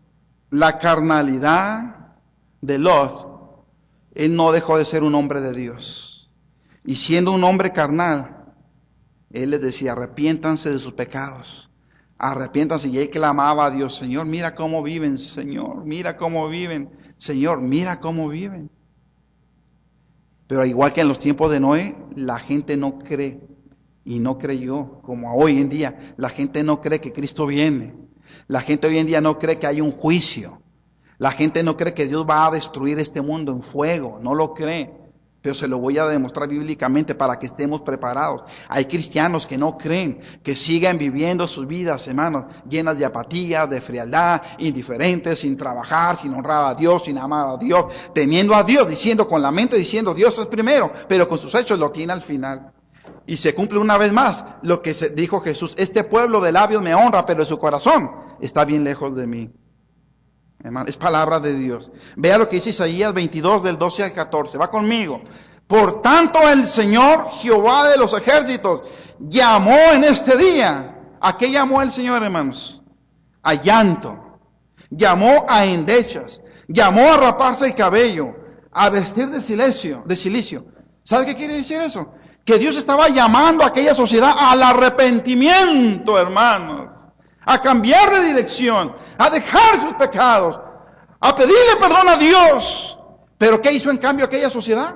la carnalidad de Lot, él no dejó de ser un hombre de Dios. Y siendo un hombre carnal, él les decía: arrepiéntanse de sus pecados, arrepiéntanse. Y él clamaba a Dios: Señor, mira cómo viven, Señor, mira cómo viven, Señor, mira cómo viven. Pero igual que en los tiempos de Noé, la gente no cree y no creyó, como hoy en día. La gente no cree que Cristo viene. La gente hoy en día no cree que hay un juicio. La gente no cree que Dios va a destruir este mundo en fuego. No lo cree. Pero se lo voy a demostrar bíblicamente para que estemos preparados. Hay cristianos que no creen, que siguen viviendo sus vidas, hermanos, llenas de apatía, de frialdad, indiferentes, sin trabajar, sin honrar a Dios, sin amar a Dios, teniendo a Dios, diciendo con la mente, diciendo Dios es primero, pero con sus hechos lo tiene al final. Y se cumple una vez más lo que dijo Jesús: este pueblo de labios me honra, pero su corazón está bien lejos de mí. Hermano, es palabra de Dios. Vea lo que dice Isaías 22 del 12 al 14. Va conmigo. Por tanto el Señor Jehová de los ejércitos llamó en este día. ¿A qué llamó el Señor, hermanos? A llanto. Llamó a endechas. Llamó a raparse el cabello. A vestir de silicio. ¿Sabe qué quiere decir eso? Que Dios estaba llamando a aquella sociedad al arrepentimiento, hermanos. A cambiar de dirección, a dejar sus pecados, a pedirle perdón a Dios. ¿Pero qué hizo en cambio aquella sociedad?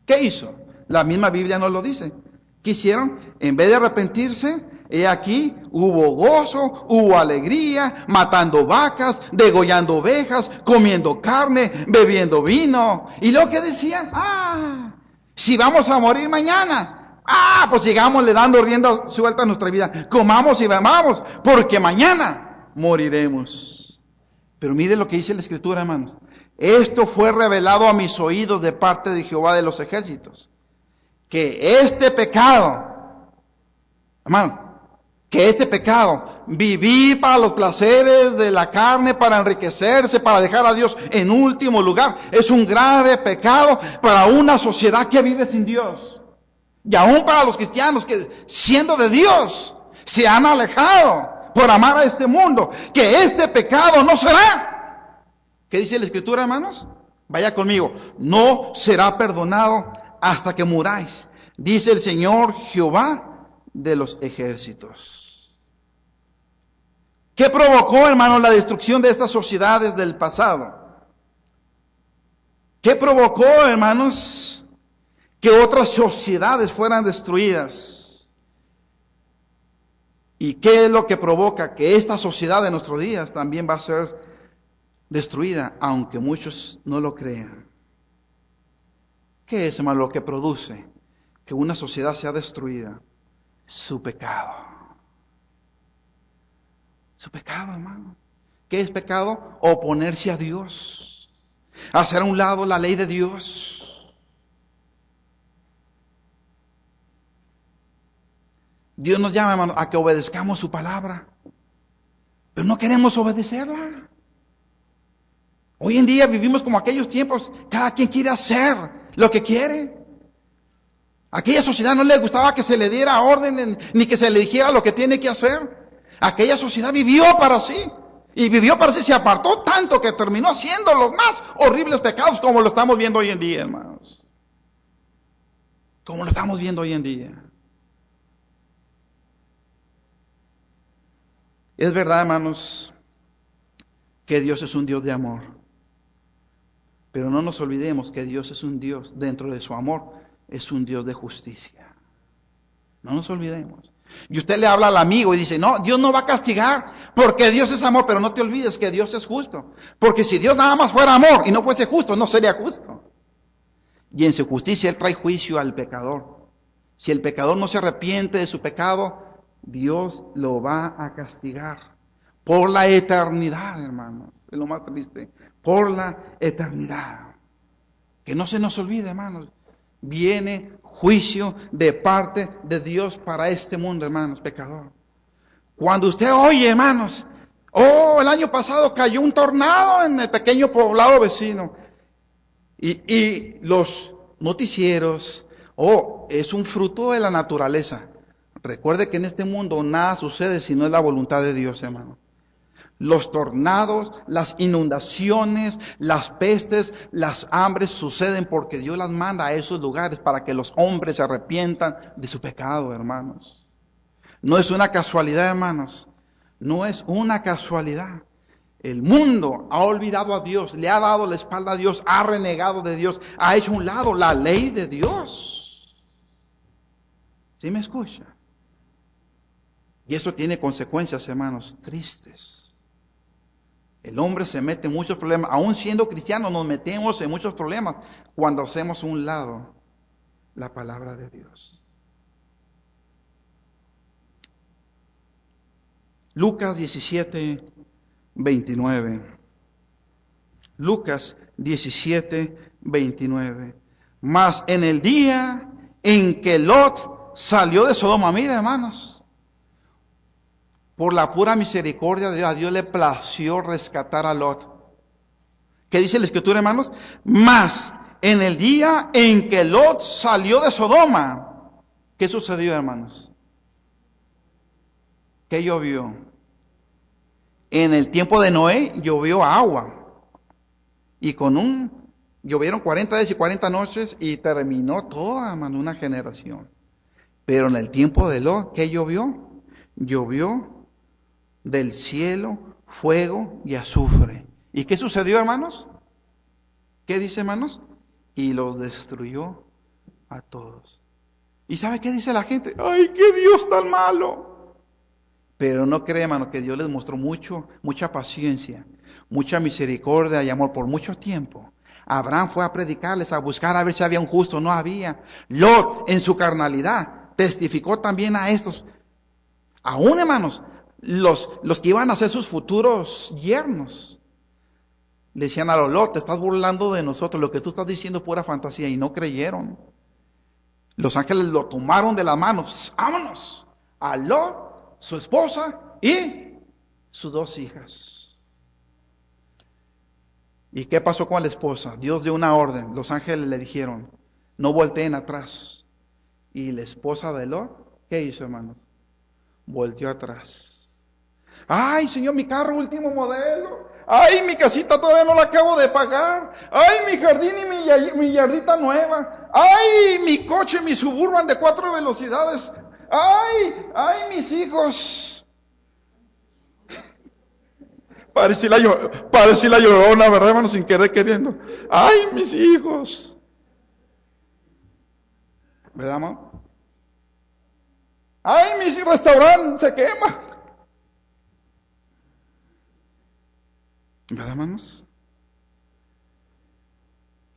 ¿Qué hizo? La misma Biblia nos lo dice. ¿Qué hicieron? En vez de arrepentirse, aquí hubo gozo, hubo alegría, matando vacas, degollando ovejas, comiendo carne, bebiendo vino. ¿Y lo que decían? Si vamos a morir mañana, pues sigámosle dando rienda suelta a nuestra vida. Comamos y bebamos, porque mañana moriremos. Pero mire lo que dice la Escritura, hermanos. Esto fue revelado a mis oídos de parte de Jehová de los ejércitos. Que este pecado, hermano, vivir para los placeres de la carne, para enriquecerse, para dejar a Dios en último lugar, es un grave pecado para una sociedad que vive sin Dios. Y aún para los cristianos que, siendo de Dios, se han alejado por amar a este mundo, que este pecado no será. ¿Qué dice la Escritura, hermanos? Vaya conmigo. No será perdonado hasta que muráis, dice el Señor Jehová de los ejércitos. ¿Qué provocó, hermanos, la destrucción de estas sociedades del pasado? ¿Qué provocó, hermanos, que otras sociedades fueran destruidas? ¿Y qué es lo que provoca? Que esta sociedad de nuestros días también va a ser destruida, aunque muchos no lo crean. ¿Qué es, hermano, lo que produce que una sociedad sea destruida? Su pecado. Su pecado, hermano. ¿Qué es pecado? Oponerse a Dios. Hacer a un lado la ley de Dios. Dios nos llama, hermano, a que obedezcamos su palabra. Pero no queremos obedecerla. Hoy en día vivimos como aquellos tiempos. Cada quien quiere hacer lo que quiere. A aquella sociedad no le gustaba que se le diera orden ni que se le dijera lo que tiene que hacer. Aquella sociedad vivió para sí. Y vivió para sí, se apartó tanto que terminó haciendo los más horribles pecados como lo estamos viendo hoy en día, hermanos. Como lo estamos viendo hoy en día. Es verdad, hermanos, que Dios es un Dios de amor. Pero no nos olvidemos que Dios es un Dios, dentro de su amor, es un Dios de justicia. No nos olvidemos. Y usted le habla al amigo y dice, no, Dios no va a castigar, porque Dios es amor, pero no te olvides que Dios es justo. Porque si Dios nada más fuera amor y no fuese justo, no sería justo. Y en su justicia Él trae juicio al pecador. Si el pecador no se arrepiente de su pecado, Dios lo va a castigar por la eternidad, hermanos. Es lo más triste. Por la eternidad. Que no se nos olvide, hermanos. Viene juicio de parte de Dios para este mundo, hermanos, pecador. Cuando usted oye, hermanos, el año pasado cayó un tornado en el pequeño poblado vecino. Y los noticieros, es un fruto de la naturaleza. Recuerde que en este mundo nada sucede si no es la voluntad de Dios, hermano. Los tornados, las inundaciones, las pestes, las hambres suceden porque Dios las manda a esos lugares para que los hombres se arrepientan de su pecado, hermanos. No es una casualidad, hermanos. No es una casualidad. El mundo ha olvidado a Dios, le ha dado la espalda a Dios, ha renegado de Dios, ha hecho a un lado la ley de Dios. ¿Sí me escucha? Y eso tiene consecuencias, hermanos, tristes. El hombre se mete en muchos problemas. Aún siendo cristianos nos metemos en muchos problemas cuando hacemos a un lado la palabra de Dios. Lucas 17, 29. Lucas 17, 29. Mas en el día en que Lot salió de Sodoma, mira hermanos, por la pura misericordia de Dios, a Dios le plació rescatar a Lot. ¿Qué dice la Escritura, hermanos? Mas en el día en que Lot salió de Sodoma, ¿qué sucedió, hermanos? ¿Qué llovió? En el tiempo de Noé llovió agua. Y llovieron 40 días y 40 noches y terminó toda, hermano, una generación. Pero en el tiempo de Lot, ¿qué llovió? Llovió del cielo fuego y azufre. ¿Y qué sucedió, hermanos? ¿Qué dice, hermanos? Y los destruyó a todos. ¿Y sabe qué dice la gente? ¡Ay, qué Dios tan malo! Pero no cree, hermano, que Dios les mostró mucha paciencia, mucha misericordia y amor por mucho tiempo. Abraham fue a predicarles, a buscar a ver si había un justo, no había. Lot, en su carnalidad, testificó también a estos. Aún, hermanos, los que iban a ser sus futuros yernos, le decían a Lot, te estás burlando de nosotros, lo que tú estás diciendo es pura fantasía, y no creyeron. Los ángeles lo tomaron de las manos, vámonos, a Lot, su esposa y sus 2 hijas. ¿Y qué pasó con la esposa? Dios dio una orden, los ángeles le dijeron, no volteen atrás. Y la esposa de Lot, ¿qué hizo, hermanos? Volteó atrás. Ay, Señor, mi carro último modelo. Ay, mi casita todavía no la acabo de pagar. Ay, mi jardín y mi yardita nueva. Ay, mi coche, mi Suburban de 4 velocidades. Ay, mis hijos. Parece la llorona, ¿verdad, hermano? Sin querer queriendo. Ay, mis hijos. ¿Verdad, hermano? Ay, mi restaurante se quema. ¿Verdad, hermanos?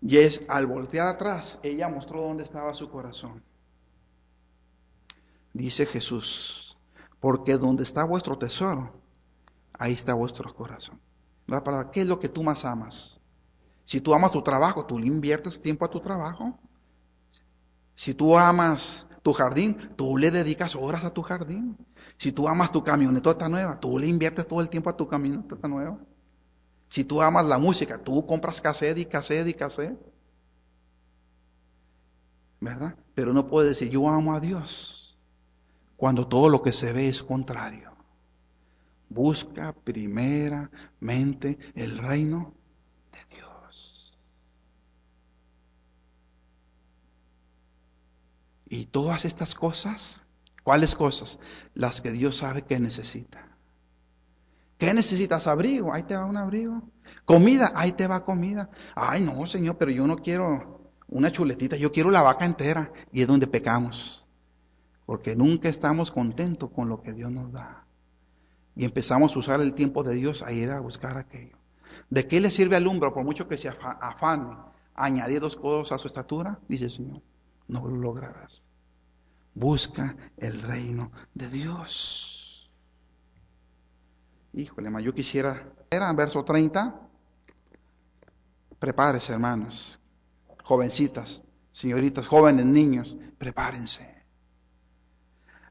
Y al voltear atrás, ella mostró dónde estaba su corazón. Dice Jesús, porque donde está vuestro tesoro, ahí está vuestro corazón. La palabra, ¿qué es lo que tú más amas? Si tú amas tu trabajo, ¿tú le inviertes tiempo a tu trabajo? Si tú amas tu jardín, tú le dedicas horas a tu jardín. Si tú amas tu camioneta nueva, tú le inviertes todo el tiempo a tu camioneta nueva. Si tú amas la música, tú compras cassette y cassette y cassette. ¿Verdad? Pero no puedes decir, yo amo a Dios, cuando todo lo que se ve es contrario. Busca primeramente el reino de Dios. Y todas estas cosas, ¿cuáles cosas? Las que Dios sabe que necesita. ¿Qué necesitas? Abrigo, ahí te va un abrigo. Comida, ahí te va comida. Ay, no, Señor, pero yo no quiero una chuletita, yo quiero la vaca entera. Y es donde pecamos. Porque nunca estamos contentos con lo que Dios nos da. Y empezamos a usar el tiempo de Dios a ir a buscar aquello. ¿De qué le sirve al hombre, por mucho que se afane, añadir 2 codos a su estatura? Dice el Señor, no lo lograrás. Busca el reino de Dios. Híjole, yo quisiera, era verso 30. Prepárese, hermanos, jovencitas, señoritas, jóvenes, niños, prepárense.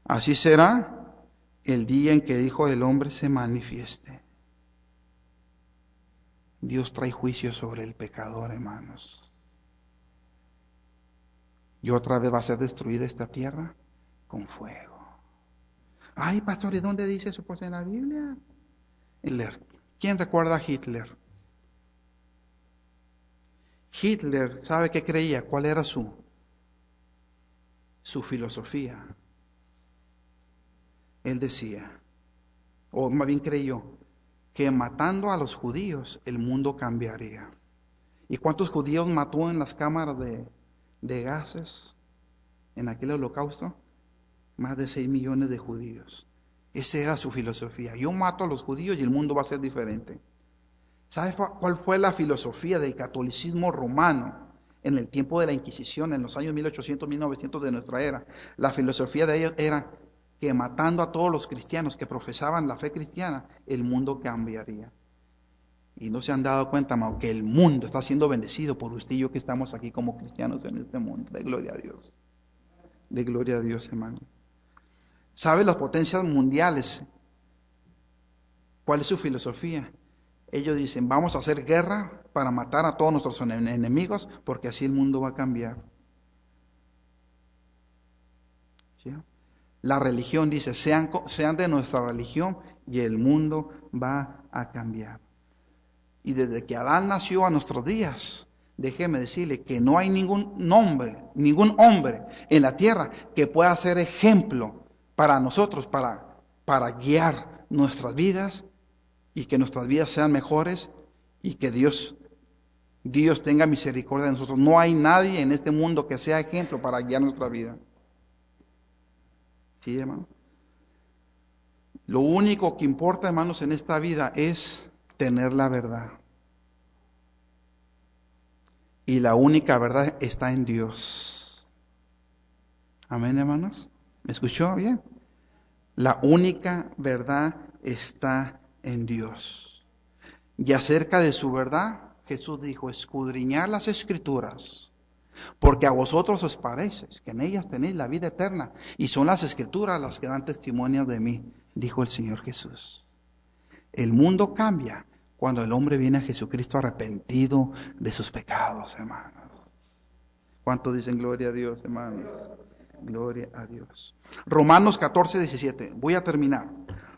Así será el día en que el Hijo del Hombre se manifieste. Dios trae juicio sobre el pecador, hermanos. Y otra vez va a ser destruida esta tierra con fuego. Ay, pastor, ¿y dónde dice eso? Pues en la Biblia. Hitler. ¿Quién recuerda a Hitler? Hitler, ¿sabe qué creía? ¿Cuál era su filosofía? Él decía, o más bien creyó, que matando a los judíos el mundo cambiaría. ¿Y cuántos judíos mató en las cámaras de gases en aquel holocausto? Más de 6 millones de judíos. Esa era su filosofía. Yo mato a los judíos y el mundo va a ser diferente. ¿Sabes cuál fue la filosofía del catolicismo romano en el tiempo de la Inquisición, en los años 1800, 1900 de nuestra era? La filosofía de ellos era que matando a todos los cristianos que profesaban la fe cristiana, el mundo cambiaría. Y no se han dado cuenta, hermano, que el mundo está siendo bendecido por usted y yo que estamos aquí como cristianos en este mundo. De gloria a Dios. De gloria a Dios, hermano. ¿Sabe las potencias mundiales? ¿Cuál es su filosofía? Ellos dicen, vamos a hacer guerra para matar a todos nuestros enemigos, porque así el mundo va a cambiar. ¿Sí? La religión dice, sean de nuestra religión y el mundo va a cambiar. Y desde que Adán nació a nuestros días, déjeme decirle que no hay ningún hombre en la tierra que pueda ser ejemplo para nosotros, para guiar nuestras vidas y que nuestras vidas sean mejores y que Dios tenga misericordia de nosotros. No hay nadie en este mundo que sea ejemplo para guiar nuestra vida. ¿Sí, hermano? Lo único que importa, hermanos, en esta vida es tener la verdad. Y la única verdad está en Dios. Amén, hermanos. ¿Me escuchó bien? La única verdad está en Dios. Y acerca de su verdad, Jesús dijo, escudriñad las Escrituras, porque a vosotros os parece que en ellas tenéis la vida eterna, y son las Escrituras las que dan testimonio de mí, dijo el Señor Jesús. El mundo cambia cuando el hombre viene a Jesucristo arrepentido de sus pecados, hermanos. ¿Cuántos dicen gloria a Dios, hermanos? Gloria a Dios. Romanos 14, 17. Voy a terminar.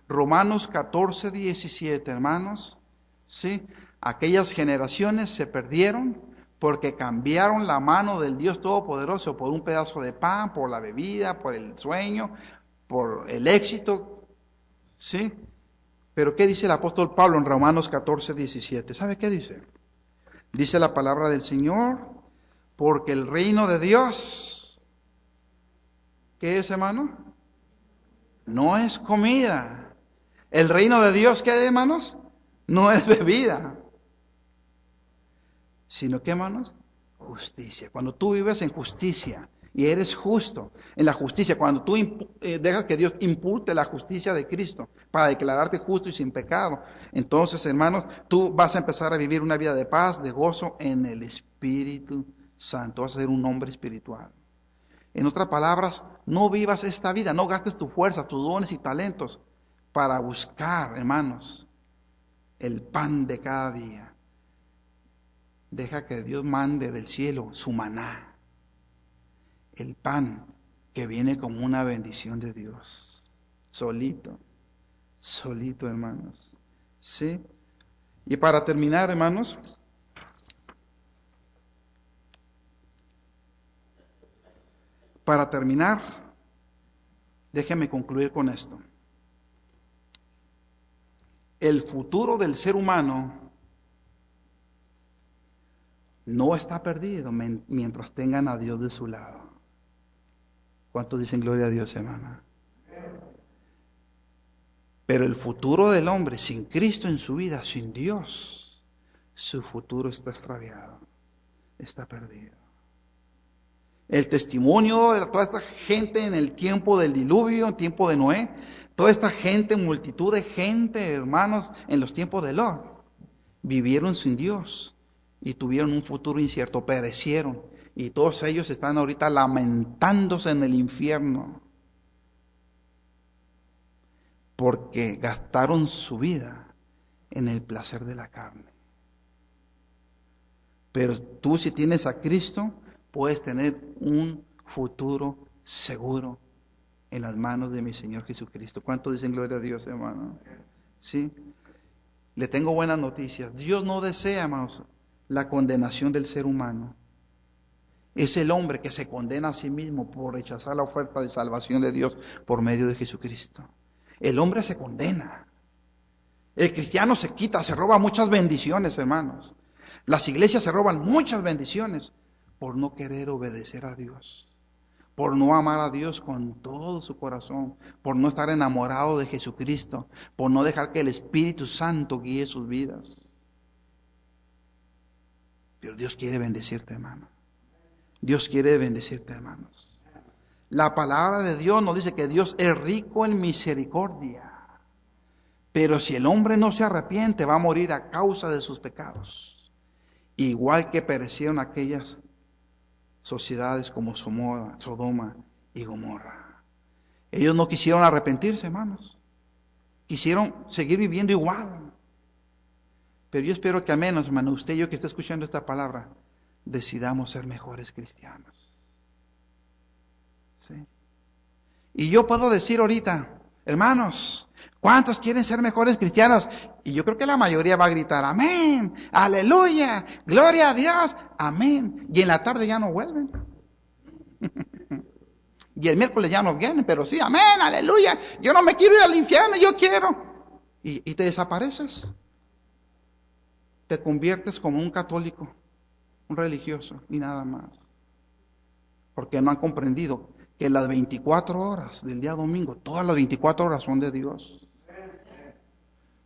Romanos 14, 17, hermanos. ¿Sí? Aquellas generaciones se perdieron porque cambiaron la mano del Dios Todopoderoso por un pedazo de pan, por la bebida, por el sueño, por el éxito. ¿Sí? Pero ¿qué dice el apóstol Pablo en Romanos 14, 17? ¿Sabe qué dice? Dice la palabra del Señor, porque el reino de Dios, ¿qué es, hermano? No es comida. El reino de Dios, ¿qué es, hermanos? No es bebida. Sino que, hermanos, justicia. Cuando tú vives en justicia y eres justo en la justicia, cuando tú dejas que Dios impute la justicia de Cristo para declararte justo y sin pecado, entonces, hermanos, tú vas a empezar a vivir una vida de paz, de gozo en el Espíritu Santo. Vas a ser un hombre espiritual. En otras palabras, no vivas esta vida, no gastes tu fuerza, tus dones y talentos para buscar, hermanos, el pan de cada día. Deja que Dios mande del cielo su maná, el pan que viene como una bendición de Dios, solito, hermanos. ¿Sí? Y para terminar, hermanos, déjenme concluir con esto. El futuro del ser humano no está perdido mientras tengan a Dios de su lado. ¿Cuántos dicen gloria a Dios, hermana? Pero el futuro del hombre sin Cristo en su vida, sin Dios, su futuro está extraviado, está perdido. El testimonio de toda esta gente en el tiempo del diluvio, en tiempo de Noé, toda esta gente, multitud de gente, hermanos, en los tiempos de Lot, vivieron sin Dios y tuvieron un futuro incierto, perecieron. Y todos ellos están ahorita lamentándose en el infierno porque gastaron su vida en el placer de la carne. Pero tú, si tienes a Cristo, puedes tener un futuro seguro en las manos de mi Señor Jesucristo. ¿Cuántos dicen gloria a Dios, hermano? ¿Sí? Le tengo buenas noticias. Dios no desea, hermanos, la condenación del ser humano. Es el hombre que se condena a sí mismo por rechazar la oferta de salvación de Dios por medio de Jesucristo. El hombre se condena. El cristiano se roba muchas bendiciones, hermanos. Las iglesias se roban muchas bendiciones por no querer obedecer a Dios, por no amar a Dios con todo su corazón, por no estar enamorado de Jesucristo, por no dejar que el Espíritu Santo guíe sus vidas. Pero Dios quiere bendecirte, hermano. Dios quiere bendecirte, hermanos. La palabra de Dios nos dice que Dios es rico en misericordia. Pero si el hombre no se arrepiente, va a morir a causa de sus pecados. Igual que perecieron aquellas sociedades como Sodoma y Gomorra. Ellos no quisieron arrepentirse, hermanos. Quisieron seguir viviendo igual. Pero yo espero que al menos, hermano, usted y yo que está escuchando esta palabra, decidamos ser mejores cristianos. ¿Sí? Y yo puedo decir ahorita, hermanos, ¿cuántos quieren ser mejores cristianos? Y yo creo que la mayoría va a gritar, amén, aleluya, gloria a Dios, amén. Y en la tarde ya no vuelven. Y el miércoles ya no vienen, pero sí, amén, aleluya. Yo no me quiero ir al infierno, yo quiero. Y te desapareces. Te conviertes como un católico, un religioso y nada más. Porque no han comprendido que las 24 horas del día domingo, todas las 24 horas son de Dios.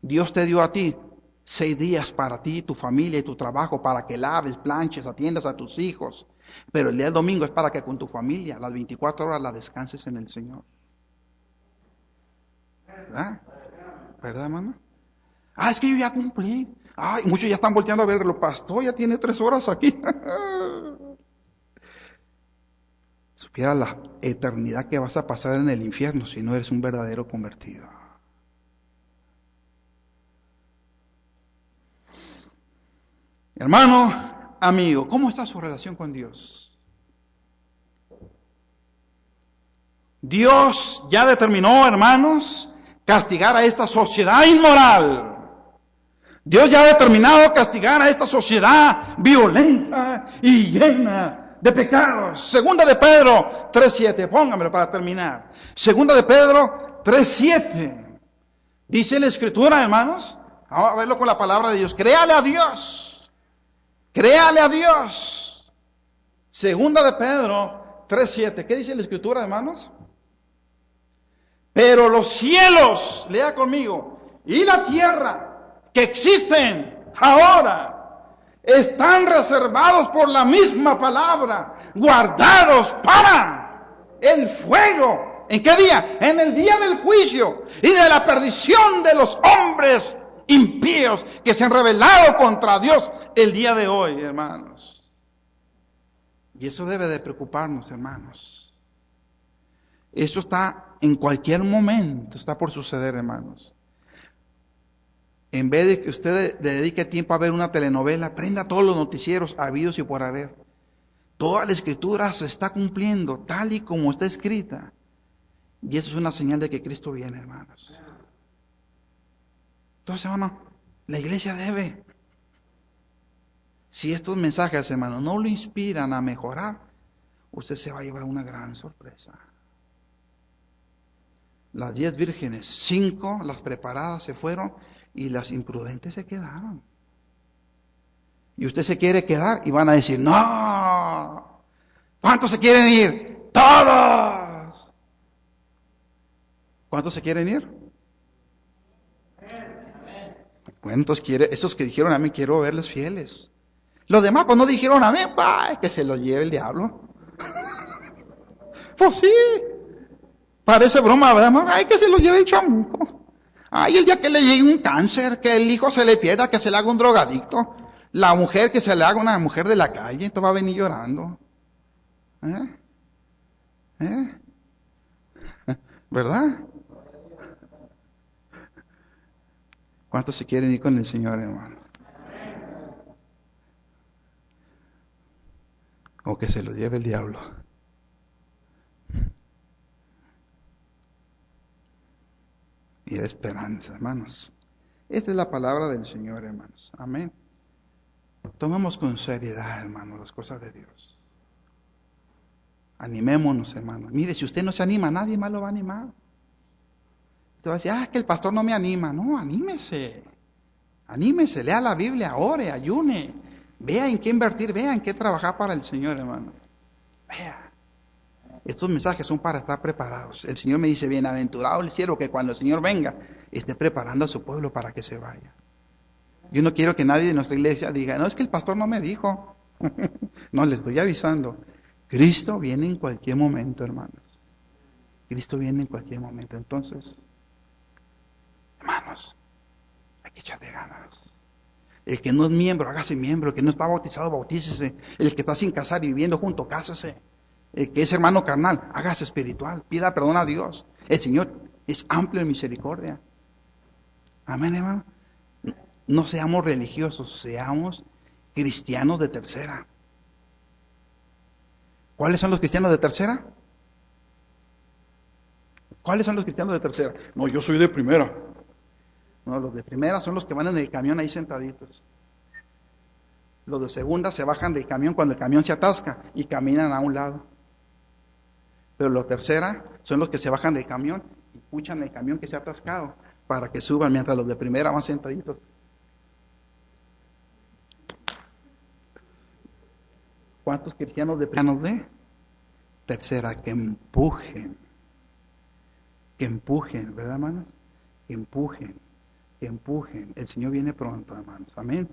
Dios te dio a ti 6 días para ti, tu familia y tu trabajo, para que laves, planches, atiendas a tus hijos. Pero el día domingo es para que con tu familia, las 24 horas las descanses en el Señor. ¿Verdad? ¿Verdad, hermano? Es que yo ya cumplí. Muchos ya están volteando a verlo. Pastor, ya tiene 3 horas aquí. Supiera la eternidad que vas a pasar en el infierno si no eres un verdadero convertido. Hermano, amigo, ¿cómo está su relación con Dios? Dios ya determinó, hermanos, castigar a esta sociedad inmoral. Dios ya ha determinado castigar a esta sociedad violenta y llena de pecados. Segunda de Pedro 3:7, póngamelo para terminar. Segunda de Pedro 3:7. Dice la Escritura, hermanos, vamos a verlo con la palabra de Dios. Créale a Dios. Créale a Dios. Segunda de Pedro 3:7. ¿Qué dice la Escritura, hermanos? Pero los cielos, lea conmigo, y la tierra que existen ahora están reservados por la misma palabra, guardados para el fuego. ¿En qué día? En el día del juicio y de la perdición de los hombres impíos que se han rebelado contra Dios el día de hoy, hermanos. Y eso debe de preocuparnos, hermanos. Eso está en cualquier momento, está por suceder, hermanos. En vez de que usted le dedique tiempo a ver una telenovela, prenda todos los noticieros habidos y por haber. Toda la Escritura se está cumpliendo tal y como está escrita. Y eso es una señal de que Cristo viene, hermanos. Entonces, hermano, la iglesia debe. Si estos mensajes, hermano, no lo inspiran a mejorar, usted se va a llevar una gran sorpresa. Las 10 vírgenes, 5, las preparadas se fueron y las imprudentes se quedaron. Y usted se quiere quedar y van a decir, no. ¿Cuántos se quieren ir? Todos. ¿Cuántos se quieren ir? ¿Cuántos quieren? Esos que dijeron amén, quiero verles fieles. Los demás pues no dijeron amén, que se los lleve el diablo. Pues sí. Parece broma, ¿verdad? Que se los lleve el chamuco. El día que le llegue un cáncer, que el hijo se le pierda, que se le haga un drogadicto. La mujer, que se le haga una mujer de la calle, entonces va a venir llorando. ¿Verdad? ¿Cuántos se quieren ir con el Señor, hermano? O que se los lleve el diablo. Y de esperanza, hermanos. Esta es la palabra del Señor, hermanos. Amén. Tomemos con seriedad, hermanos, las cosas de Dios. Animémonos, hermanos. Mire, si usted no se anima, nadie más lo va a animar. Usted va a decir, es que el pastor no me anima. No, anímese. Anímese, lea la Biblia, ore, ayune. Vea en qué invertir, vea en qué trabajar para el Señor, hermanos. Vea. Estos mensajes son para estar preparados. El Señor me dice, bienaventurado el siervo que cuando el Señor venga, esté preparando a su pueblo para que se vaya. Yo no quiero que nadie de nuestra iglesia diga, no, es que el pastor no me dijo. No, les estoy avisando. Cristo viene en cualquier momento, hermanos. Cristo viene en cualquier momento. Entonces, hermanos, hay que echarle ganas. El que no es miembro, hágase miembro. El que no está bautizado, bautícese. El que está sin casar y viviendo junto, cásese. El que es hermano carnal, hágase espiritual. Pida perdón a Dios. El Señor es amplio en misericordia. Amén, hermano. No seamos religiosos, seamos cristianos de tercera. ¿Cuáles son los cristianos de tercera? ¿Cuáles son los cristianos de tercera? No, yo soy de primera. No, los de primera son los que van en el camión ahí sentaditos. Los de segunda se bajan del camión cuando el camión se atasca y caminan a un lado. Pero los de tercera son los que se bajan del camión y puchan el camión que se ha atascado para que suban, mientras los de primera van sentaditos. ¿Cuántos cristianos de tercera que empujen, ¿verdad, hermanos? Que empujen. El Señor viene pronto, hermanos. Amén.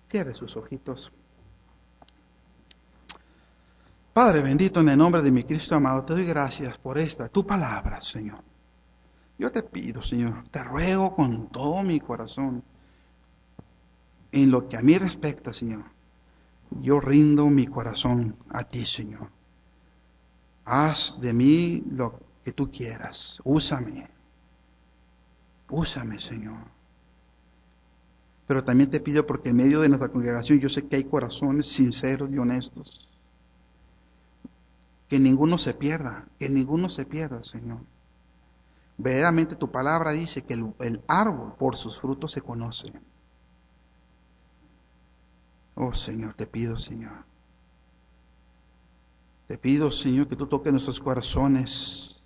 Cierre sus ojitos. Padre bendito, en el nombre de mi Cristo amado, te doy gracias por tu palabra, Señor. Yo te pido, Señor, te ruego con todo mi corazón, en lo que a mí respecta, Señor, yo rindo mi corazón a ti, Señor. Haz de mí lo que tú quieras. Úsame, Señor. Pero también te pido, porque en medio de nuestra congregación yo sé que hay corazones sinceros y honestos. Que ninguno se pierda, Señor. Verdaderamente tu palabra dice que el árbol por sus frutos se conoce. Oh Señor, te pido, Señor. Te pido, Señor, que tú toques nuestros corazones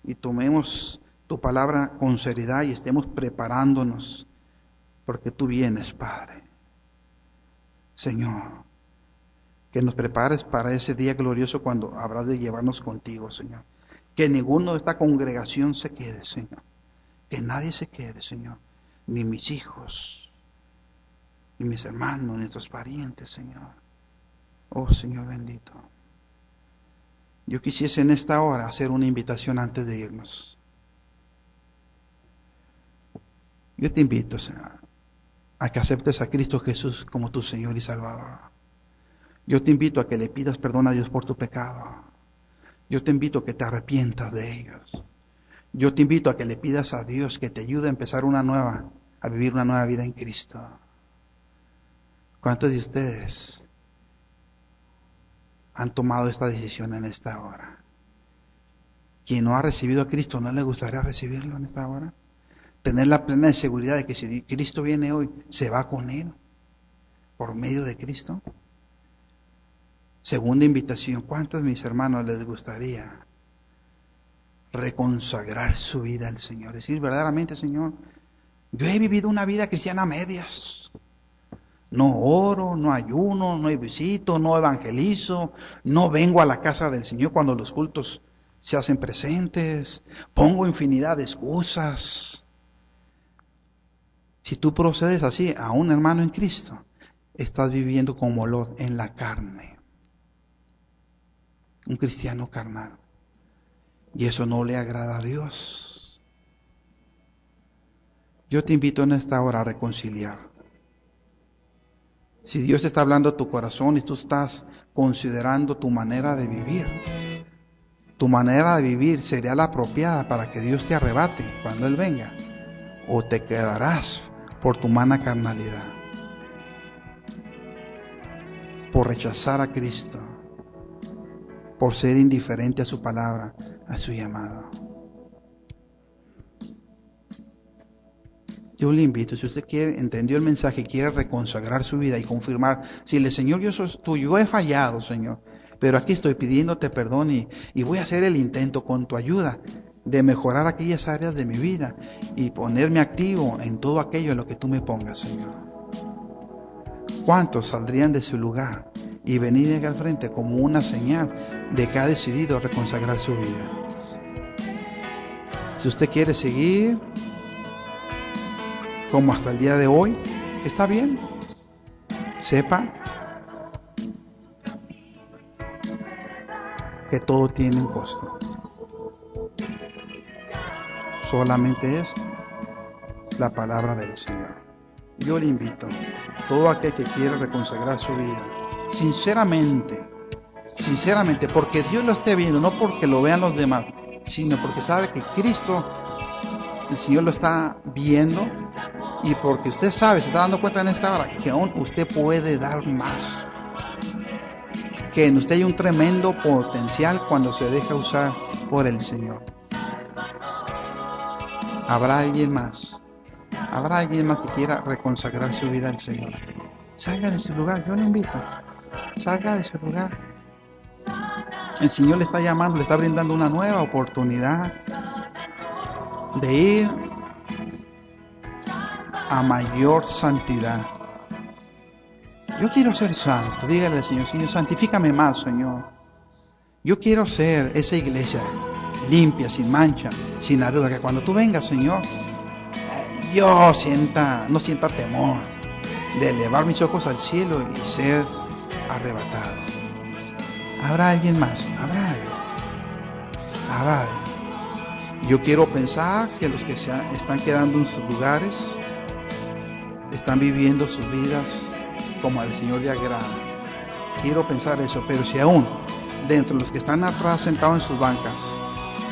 y tomemos tu palabra con seriedad y estemos preparándonos, porque tú vienes, Padre. Señor, que nos prepares para ese día glorioso cuando habrás de llevarnos contigo, Señor. Que ninguno de esta congregación se quede, Señor. Que nadie se quede, Señor. Ni mis hijos, ni mis hermanos, ni nuestros parientes, Señor. Oh, Señor bendito. Yo quisiese en esta hora hacer una invitación antes de irnos. Yo te invito, Señor, a que aceptes a Cristo Jesús como tu Señor y Salvador. Yo te invito a que le pidas perdón a Dios por tu pecado. Yo te invito a que te arrepientas de ellos. Yo te invito a que le pidas a Dios que te ayude a empezar a vivir una nueva vida en Cristo. ¿Cuántos de ustedes han tomado esta decisión en esta hora? Quien no ha recibido a Cristo, ¿no le gustaría recibirlo en esta hora? Tener la plena seguridad de que si Cristo viene hoy, se va con Él, por medio de Cristo. Segunda invitación, ¿cuántos de mis hermanos les gustaría reconsagrar su vida al Señor? Decir verdaderamente, Señor, yo he vivido una vida cristiana a medias. No oro, no ayuno, no visito, no evangelizo, no vengo a la casa del Señor cuando los cultos se hacen presentes, pongo infinidad de excusas. Si tú procedes así a un hermano en Cristo, estás viviendo como Lot en la carne. Un cristiano carnal. Y eso no le agrada a Dios. Yo te invito en esta hora a reconciliar. Si Dios está hablando a tu corazón y tú estás considerando tu manera de vivir, tu manera de vivir sería la apropiada para que Dios te arrebate cuando Él venga, o te quedarás por tu humana carnalidad, por rechazar a Cristo, por ser indiferente a su palabra, a su llamado. Yo le invito, si usted entendió el mensaje, quiere reconsagrar su vida y confirmar, si Señor, yo soy tuyo, yo he fallado, Señor, pero aquí estoy pidiéndote perdón y voy a hacer el intento con tu ayuda de mejorar aquellas áreas de mi vida y ponerme activo en todo aquello en lo que tú me pongas, Señor. ¿Cuántos saldrían de su lugar y venir aquí al frente como una señal de que ha decidido reconsagrar su vida. Si usted quiere seguir como hasta el día de hoy, está bien. Sepa que todo tiene un costo. Solamente es la palabra del Señor. Yo le invito, todo aquel que quiera reconsagrar su vida, sinceramente, porque Dios lo esté viendo, no porque lo vean los demás, sino porque sabe que Cristo, el Señor, lo está viendo, y porque usted sabe, se está dando cuenta en esta hora que aún usted puede dar más, que en usted hay un tremendo potencial cuando se deja usar por el Señor. Habrá alguien más que quiera reconsagrar su vida al Señor. Salga de su lugar, yo le invito, salga de su lugar. El Señor le está llamando, le está brindando una nueva oportunidad de ir a mayor santidad. Yo quiero ser santo. Dígale al Señor: Señor, santifícame más, Señor. Yo quiero ser esa iglesia limpia, sin mancha, sin arruga, que cuando tú vengas, Señor, yo no sienta temor de elevar mis ojos al cielo y ser arrebatado. ¿Habrá alguien más? Habrá alguien. Yo quiero pensar que los que están quedando en sus lugares están viviendo sus vidas como al Señor le agrada. Quiero pensar eso, pero si aún dentro de los que están atrás sentados en sus bancas,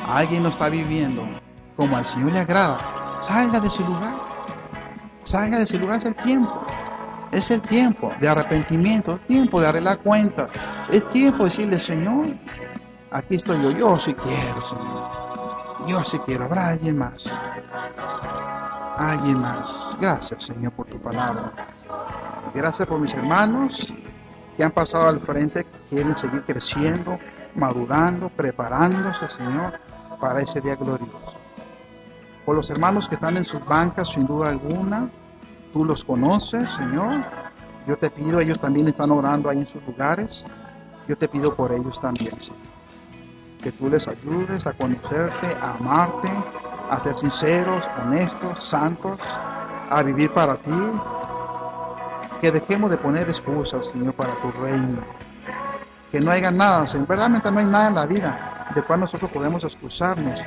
alguien no está viviendo como al Señor le agrada, salga de su lugar. Salga de su lugar, es el tiempo. Es el tiempo de arrepentimiento, es tiempo de arreglar cuentas, es tiempo de decirle: Señor, aquí estoy yo sí quiero, Señor. Yo sí quiero. Habrá alguien más. Alguien más. Gracias, Señor, por tu palabra. Gracias por mis hermanos que han pasado al frente, que quieren seguir creciendo, madurando, preparándose, Señor, para ese día glorioso. Por los hermanos que están en sus bancas, sin duda alguna, tú los conoces, Señor. Yo te pido, ellos también están orando ahí en sus lugares. Yo te pido por ellos también, Señor. Que tú les ayudes a conocerte, a amarte, a ser sinceros, honestos, santos, a vivir para ti. Que dejemos de poner excusas, Señor, para tu reino. Que no haya nada, Señor. Verdaderamente no hay nada en la vida de cual nosotros podemos excusarnos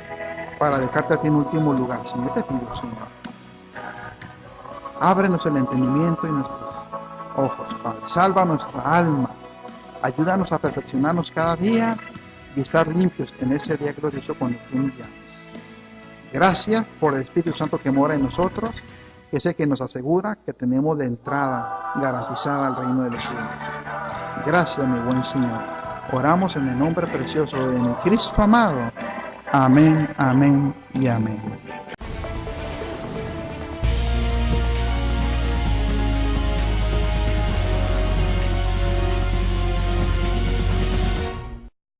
para dejarte a ti en último lugar. Señor, te pido, Señor. Ábrenos el entendimiento y nuestros ojos, Padre. Salva nuestra alma. Ayúdanos a perfeccionarnos cada día y estar limpios en ese día glorioso cuando tú nos llames. Gracias por el Espíritu Santo que mora en nosotros, que es el que nos asegura que tenemos la entrada garantizada al reino de los cielos. Gracias, mi buen Señor. Oramos en el nombre precioso de mi Cristo amado. Amén, amén y amén.